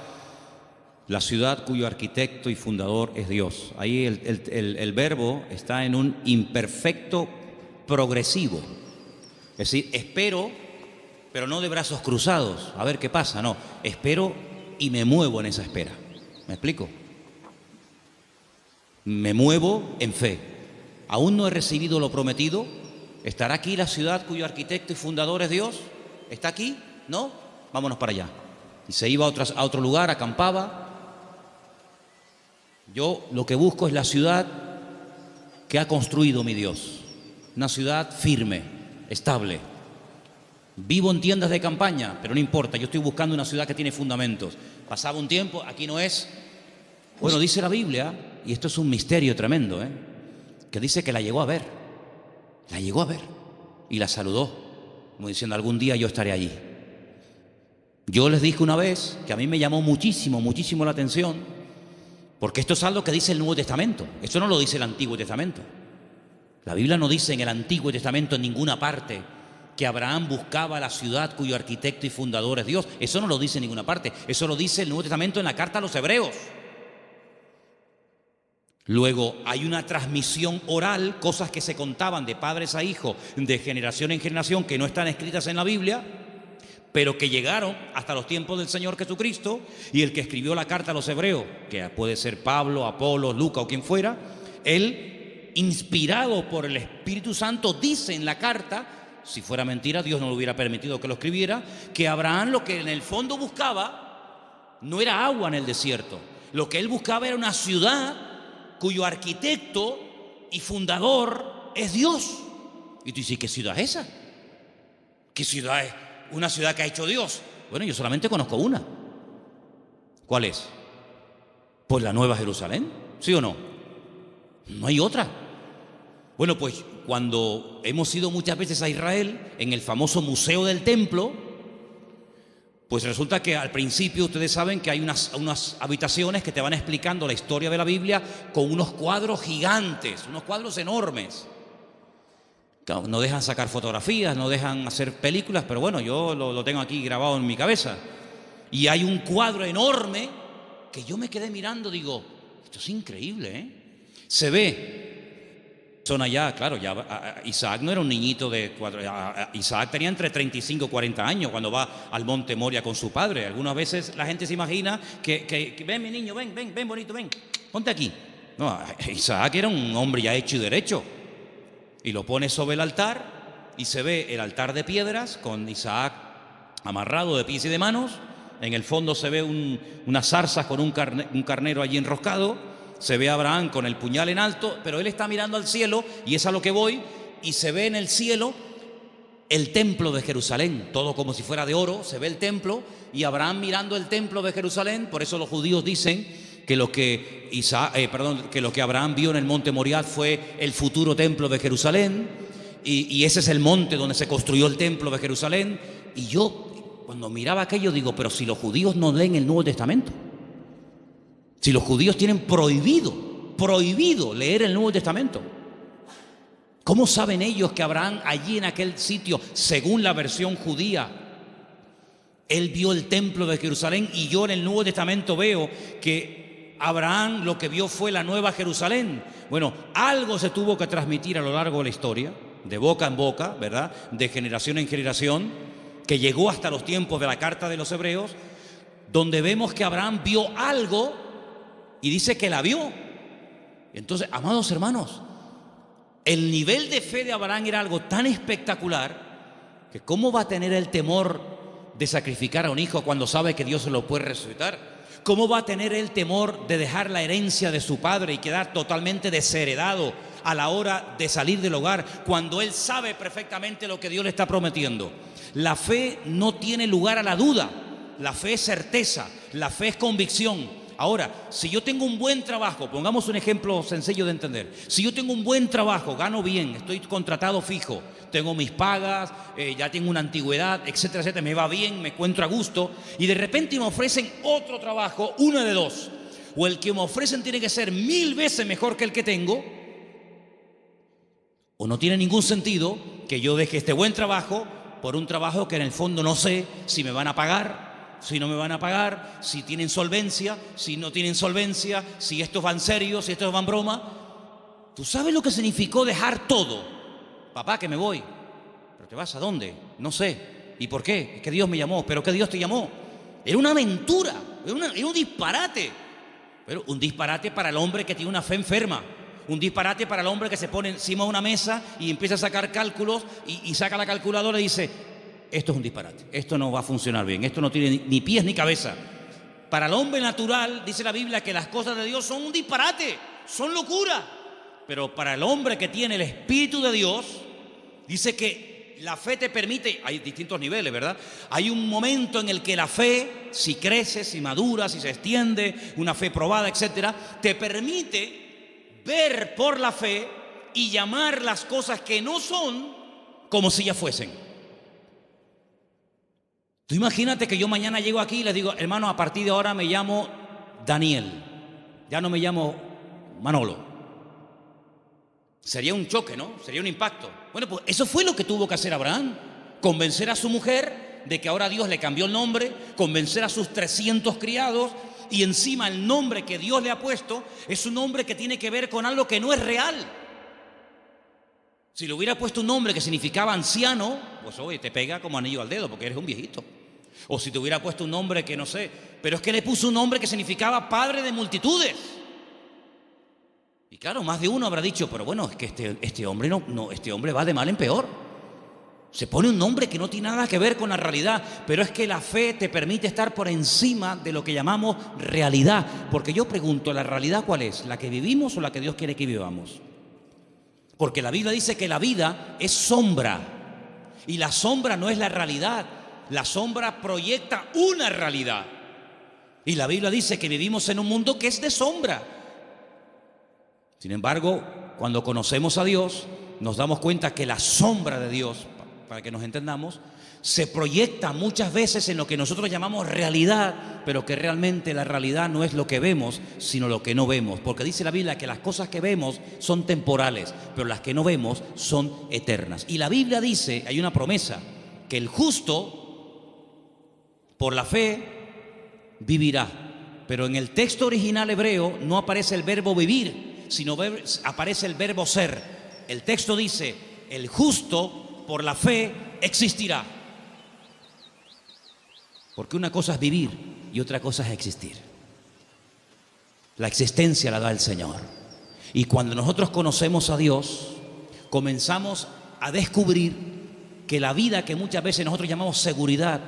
la ciudad cuyo arquitecto y fundador es Dios. Ahí el verbo está en un imperfecto progresivo. Es decir, espero, pero no de brazos cruzados, a ver qué pasa, no. Espero y me muevo en esa espera. ¿Me explico? Me muevo en fe. Aún no he recibido lo prometido. ¿Estará aquí la ciudad cuyo arquitecto y fundador es Dios? ¿Está aquí? ¿No? Vámonos para allá. Y se iba a otro lugar, acampaba. Yo lo que busco es la ciudad que ha construido mi Dios. Una ciudad firme, estable. Vivo en tiendas de campaña, pero no importa, yo estoy buscando una ciudad que tiene fundamentos. Pasaba un tiempo, aquí no es. Bueno, dice la Biblia, y esto es un misterio tremendo, que dice que la llegó a ver. La llegó a ver y la saludó, como diciendo, algún día yo estaré allí. Yo les dije una vez que a mí me llamó muchísimo la atención, porque esto es algo que dice el Nuevo Testamento. Esto no lo dice el Antiguo Testamento. La Biblia no dice en el Antiguo Testamento en ninguna parte que Abraham buscaba la ciudad cuyo arquitecto y fundador es Dios. Eso no lo dice en ninguna parte. Eso lo dice el Nuevo Testamento en la carta a los Hebreos. Luego hay una transmisión oral, cosas que se contaban de padres a hijos, de generación en generación, que no están escritas en la Biblia, pero que llegaron hasta los tiempos del Señor Jesucristo, y el que escribió la carta a los Hebreos, que puede ser Pablo, Apolo, Lucas o quien fuera, él, inspirado por el Espíritu Santo, dice en la carta, si fuera mentira Dios no le hubiera permitido que lo escribiera, que Abraham lo que en el fondo buscaba no era agua en el desierto, lo que él buscaba era una ciudad cuyo arquitecto y fundador es Dios. Y tú dices, ¿qué ciudad es esa? ¿Qué ciudad es? Una ciudad que ha hecho Dios. Bueno, yo solamente conozco una. ¿Cuál es? Pues la Nueva Jerusalén, ¿sí o no? No hay otra. Bueno, pues cuando hemos ido muchas veces a Israel, en el famoso Museo del Templo, pues resulta que al principio ustedes saben que hay unas habitaciones que te van explicando la historia de la Biblia con unos cuadros gigantes, unos cuadros enormes. No dejan sacar fotografías, no dejan hacer películas, pero bueno, yo lo tengo aquí grabado en mi cabeza. Y hay un cuadro enorme que yo me quedé mirando, digo, esto es increíble, Se ve, son allá, claro, ya Isaac no era un niñito de 4, Isaac tenía entre 35 y 40 años cuando va al monte Moria con su padre. Algunas veces la gente se imagina que ven mi niño, ven bonito, ven, ponte aquí. No, Isaac era un hombre ya hecho y derecho. Y lo pone sobre el altar y se ve el altar de piedras con Isaac amarrado de pies y de manos. En el fondo se ve unas zarzas con un carnero allí enroscado. Se ve a Abraham con el puñal en alto, pero él está mirando al cielo y es a lo que voy. Y se ve en el cielo el templo de Jerusalén, todo como si fuera de oro. Se ve el templo y Abraham mirando el templo de Jerusalén. Por eso los judíos dicen que lo que Abraham vio en el monte Moriah fue el futuro templo de Jerusalén, y ese es el monte donde se construyó el templo de Jerusalén. Y yo cuando miraba aquello digo, pero si los judíos no leen el Nuevo Testamento, si los judíos tienen prohibido leer el Nuevo Testamento, ¿cómo saben ellos que Abraham allí en aquel sitio, según la versión judía, él vio el templo de Jerusalén? Y yo en el Nuevo Testamento veo que Abraham lo que vio fue la Nueva Jerusalén. Bueno, algo se tuvo que transmitir a lo largo de la historia, de boca en boca, ¿verdad? De generación en generación, que llegó hasta los tiempos de la carta de los Hebreos, donde vemos que Abraham vio algo y dice que la vio. Entonces, amados hermanos, el nivel de fe de Abraham era algo tan espectacular que ¿cómo va a tener el temor de sacrificar a un hijo cuando sabe que Dios se lo puede resucitar? ¿Cómo va a tener él temor de dejar la herencia de su padre y quedar totalmente desheredado a la hora de salir del hogar, cuando él sabe perfectamente lo que Dios le está prometiendo? La fe no tiene lugar a la duda. La fe es certeza, la fe es convicción. Ahora, si yo tengo un buen trabajo, pongamos un ejemplo sencillo de entender. Si yo tengo un buen trabajo, gano bien, estoy contratado fijo, tengo mis pagas, ya tengo una antigüedad, etcétera, etcétera, me va bien, me encuentro a gusto, y de repente me ofrecen otro trabajo, una de dos. O el que me ofrecen tiene que ser 1000 veces mejor que el que tengo, o no tiene ningún sentido que yo deje este buen trabajo por un trabajo que en el fondo no sé si me van a pagar, si no me van a pagar, si tienen solvencia, si no tienen solvencia, si estos van serios, si estos van broma. ¿Tú sabes lo que significó dejar todo? Papá, que me voy. ¿Pero te vas a dónde? No sé. ¿Y por qué? Es que Dios me llamó. ¿Pero qué Dios te llamó? Era una aventura, era un disparate. Pero un disparate para el hombre que tiene una fe enferma. Un disparate para el hombre que se pone encima de una mesa y empieza a sacar cálculos y saca la calculadora y dice: esto es un disparate, esto no va a funcionar bien, esto no tiene ni pies ni cabeza. Para el hombre natural, dice la Biblia, que las cosas de Dios son un disparate, son locura. Pero para el hombre que tiene el Espíritu de Dios, dice que la fe te permite, hay distintos niveles, ¿verdad? Hay un momento en el que la fe, si crece, si madura, si se extiende, una fe probada, etcétera, te permite ver por la fe y llamar las cosas que no son como si ya fuesen. Tú imagínate que yo mañana llego aquí y les digo: hermano, a partir de ahora me llamo Daniel, ya no me llamo Manolo. Sería un choque, ¿no? Sería un impacto. Bueno, pues eso fue lo que tuvo que hacer Abraham: convencer a su mujer de que ahora Dios le cambió el nombre, convencer a sus 300 criados, y encima el nombre que Dios le ha puesto es un nombre que tiene que ver con algo que no es real. Si le hubiera puesto un nombre que significaba anciano, pues oye, te pega como anillo al dedo porque eres un viejito. O si te hubiera puesto un nombre que no sé, pero es que le puso un nombre que significaba padre de multitudes. Y claro, más de uno habrá dicho: pero bueno, es que este hombre este hombre va de mal en peor. Se pone un nombre que no tiene nada que ver con la realidad. Pero es que la fe te permite estar por encima de lo que llamamos realidad. Porque yo pregunto, ¿la realidad cuál es? ¿La que vivimos o la que Dios quiere que vivamos? Porque la Biblia dice que la vida es sombra, y la sombra no es la realidad. La sombra proyecta una realidad, y la Biblia dice que vivimos en un mundo que es de sombra. Sin embargo, cuando conocemos a Dios, nos damos cuenta que la sombra de Dios, para que nos entendamos, se proyecta muchas veces en lo que nosotros llamamos realidad, pero que realmente la realidad no es lo que vemos, sino lo que no vemos. Porque dice la Biblia que las cosas que vemos son temporales, pero las que no vemos son eternas. Y la Biblia dice, hay una promesa, que el justo por la fe vivirá. Pero en el texto original hebreo no aparece el verbo vivir, sino aparece el verbo ser. El texto dice: el justo por la fe existirá. Porque una cosa es vivir y otra cosa es existir. La existencia la da el Señor. Y cuando nosotros conocemos a Dios, comenzamos a descubrir que la vida que muchas veces nosotros llamamos seguridad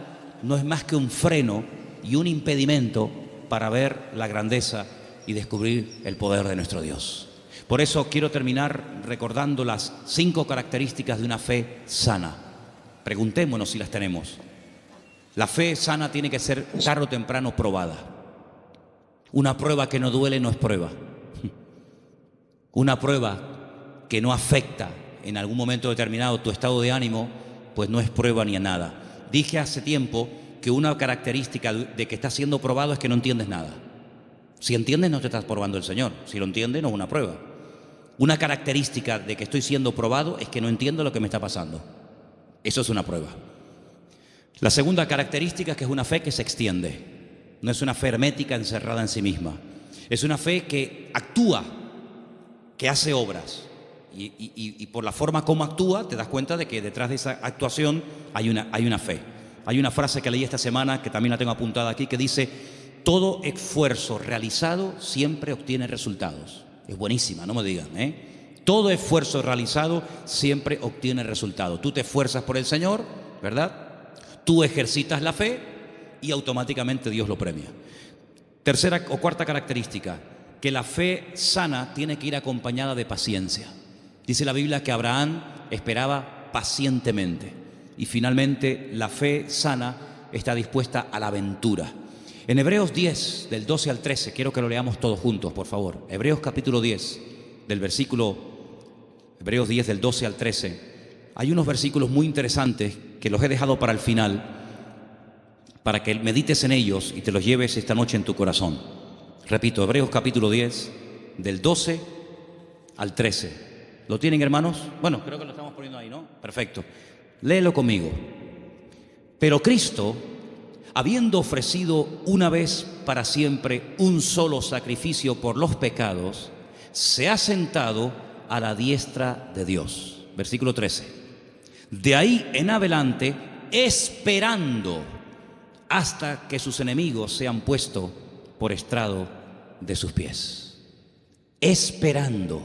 no es más que un freno y un impedimento para ver la grandeza y descubrir el poder de nuestro Dios. Por eso quiero terminar recordando las 5 características de una fe sana. Preguntémonos si las tenemos. La fe sana tiene que ser tarde o temprano probada. Una prueba que no duele no es prueba. Una prueba que no afecta en algún momento determinado tu estado de ánimo, pues no es prueba ni a nada. Dije hace tiempo que una característica de que estás siendo probado es que no entiendes nada. Si entiendes, no te estás probando el Señor. Si lo entiendes, no es una prueba. Una característica de que estoy siendo probado es que no entiendo lo que me está pasando. Eso es una prueba. La segunda característica es que es una fe que se extiende. No es una fe hermética encerrada en sí misma. Es una fe que actúa, que hace obras. Y por la forma como actúa, te das cuenta de que detrás de esa actuación hay una fe. Hay una frase que leí esta semana, que también la tengo apuntada aquí, que dice: todo esfuerzo realizado siempre obtiene resultados. Es buenísima, no me digan, Todo esfuerzo realizado siempre obtiene resultados. Tú te esfuerzas por el Señor, ¿verdad? Tú ejercitas la fe y automáticamente Dios lo premia. Tercera o cuarta característica, que la fe sana tiene que ir acompañada de paciencia. Dice la Biblia que Abraham esperaba pacientemente y finalmente la fe sana está dispuesta a la aventura. En Hebreos 10, del 12 al 13, quiero que lo leamos todos juntos, por favor. Hebreos capítulo 10, Hebreos 10 del 12 al 13. Hay unos versículos muy interesantes que los he dejado para el final, para que medites en ellos y te los lleves esta noche en tu corazón. Repito, Hebreos capítulo 10, del 12 al 13. ¿Lo tienen, hermanos? Bueno, creo que lo estamos poniendo ahí, ¿no? Perfecto. Léelo conmigo. Pero Cristo, habiendo ofrecido una vez para siempre un solo sacrificio por los pecados, se ha sentado a la diestra de Dios. Versículo 13. De ahí en adelante, esperando hasta que sus enemigos sean puestos por estrado de sus pies. Esperando.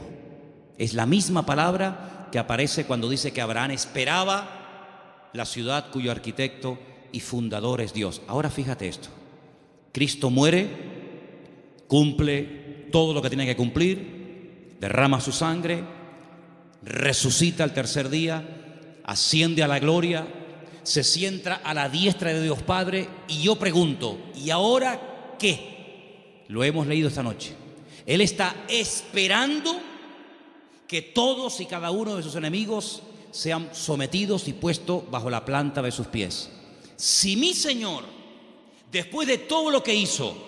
Es la misma palabra que aparece cuando dice que Abraham esperaba la ciudad cuyo arquitecto y fundador es Dios. Ahora fíjate esto. Cristo muere, cumple todo lo que tiene que cumplir, derrama su sangre, resucita al tercer día, asciende a la gloria, se sienta a la diestra de Dios Padre. Y yo pregunto, ¿y ahora qué? Lo hemos leído esta noche. Él está esperando que todos y cada uno de sus enemigos sean sometidos y puestos bajo la planta de sus pies. Si mi Señor, después de todo lo que hizo,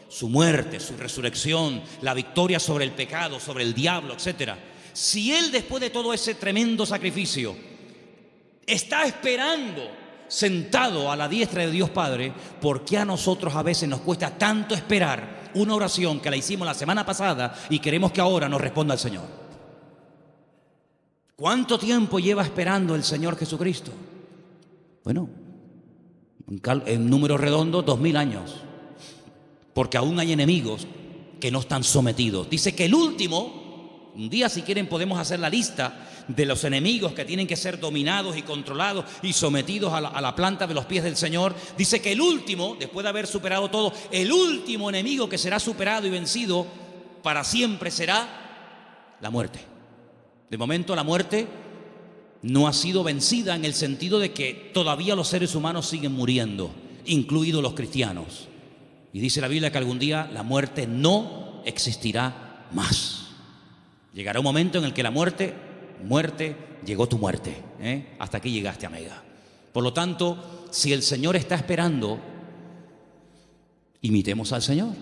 su muerte, su resurrección, la victoria sobre el pecado, sobre el diablo, etcétera, si Él después de todo ese tremendo sacrificio está esperando sentado a la diestra de Dios Padre, ¿por qué a nosotros a veces nos cuesta tanto esperar una oración que la hicimos la semana pasada y queremos que ahora nos responda el Señor? ¿Cuánto tiempo lleva esperando el Señor Jesucristo? Bueno, en números redondos, 2000 años. Porque aún hay enemigos que no están sometidos. Dice que el último, un día si quieren podemos hacer la lista de los enemigos que tienen que ser dominados y controlados y sometidos a la planta de los pies del Señor. Dice que el último, después de haber superado todo, el último enemigo que será superado y vencido para siempre será la muerte. De momento la muerte no ha sido vencida en el sentido de que todavía los seres humanos siguen muriendo, incluidos los cristianos. Y dice la Biblia que algún día la muerte no existirá más. Llegará un momento en el que la muerte, llegó tu muerte, hasta aquí llegaste, amiga. Por lo tanto, si el Señor está esperando, imitemos al Señor.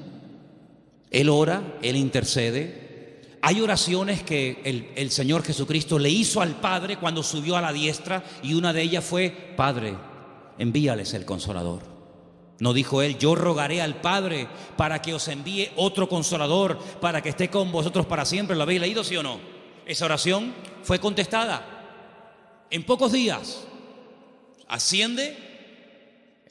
Él ora, Él intercede. Hay oraciones que el Señor Jesucristo le hizo al Padre cuando subió a la diestra, y una de ellas fue: Padre, envíales el Consolador. No dijo Él: yo rogaré al Padre para que os envíe otro Consolador, para que esté con vosotros para siempre. ¿Lo habéis leído, sí o no? Esa oración fue contestada en pocos días. Asciende,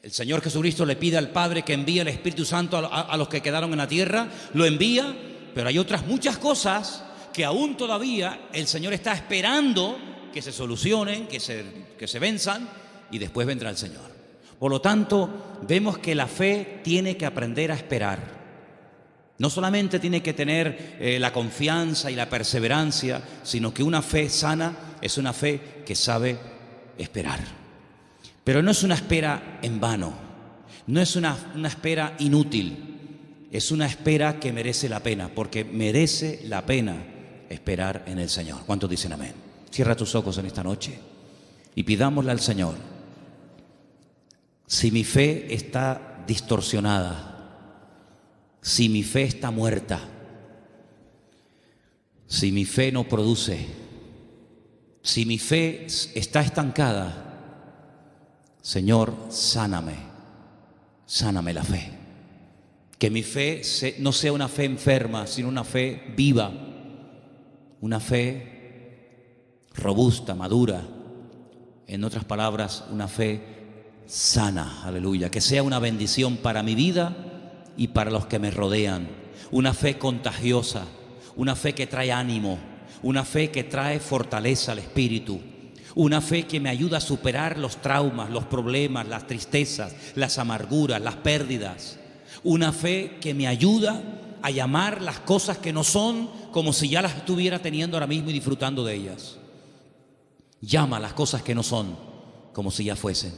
el Señor Jesucristo le pide al Padre que envíe el Espíritu Santo a los que quedaron en la tierra, lo envía. Pero hay otras muchas cosas que aún todavía el Señor está esperando que se solucionen, que se venzan, y después vendrá el Señor. Por lo tanto, vemos que la fe tiene que aprender a esperar. No solamente tiene que tener la confianza y la perseverancia, sino que una fe sana es una fe que sabe esperar. Pero no es una espera en vano, no es una espera inútil. Es una espera que merece la pena, porque merece la pena esperar en el Señor. ¿Cuántos dicen amén? Cierra tus ojos en esta noche y pidámosle al Señor: si mi fe está distorsionada, si mi fe está muerta, si mi fe no produce, si mi fe está estancada, Señor, sáname la fe. Que mi fe no sea una fe enferma, sino una fe viva, una fe robusta, madura. En otras palabras, una fe sana, aleluya. Que sea una bendición para mi vida y para los que me rodean. Una fe contagiosa, una fe que trae ánimo, una fe que trae fortaleza al espíritu. Una fe que me ayuda a superar los traumas, los problemas, las tristezas, las amarguras, las pérdidas. Una fe que me ayuda a llamar las cosas que no son como si ya las estuviera teniendo ahora mismo y disfrutando de ellas. Llama las cosas que no son como si ya fuesen.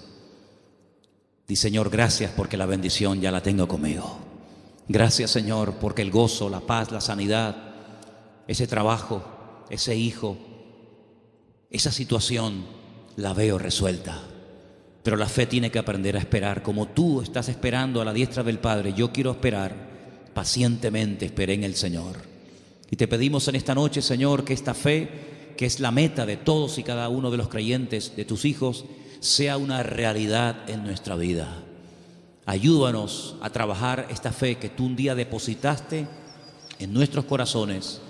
Di, Señor, gracias porque la bendición ya la tengo conmigo. Gracias, Señor, porque el gozo, la paz, la sanidad, ese trabajo, ese hijo, esa situación la veo resuelta. Pero la fe tiene que aprender a esperar. Como tú estás esperando a la diestra del Padre, yo quiero esperar pacientemente, esperé en el Señor. Y te pedimos en esta noche, Señor, que esta fe, que es la meta de todos y cada uno de los creyentes, de tus hijos, sea una realidad en nuestra vida. Ayúdanos a trabajar esta fe que tú un día depositaste en nuestros corazones,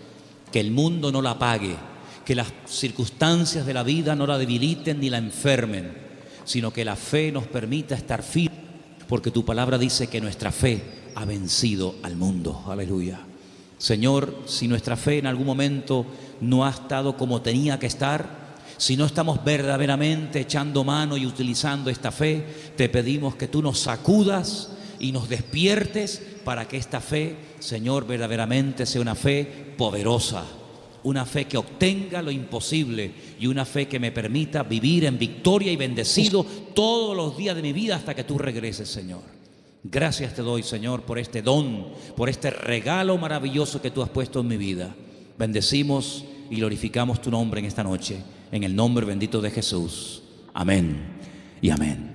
que el mundo no la apague, que las circunstancias de la vida no la debiliten ni la enfermen, sino que la fe nos permita estar firmes, porque tu palabra dice que nuestra fe ha vencido al mundo. Aleluya. Señor, si nuestra fe en algún momento no ha estado como tenía que estar, si no estamos verdaderamente echando mano y utilizando esta fe, te pedimos que tú nos sacudas y nos despiertes para que esta fe, Señor, verdaderamente sea una fe poderosa, una fe que obtenga lo imposible y una fe que me permita vivir en victoria y bendecido todos los días de mi vida hasta que tú regreses, Señor. Gracias te doy, Señor, por este don, por este regalo maravilloso que tú has puesto en mi vida. Bendecimos y glorificamos tu nombre en esta noche, en el nombre bendito de Jesús. Amén y amén.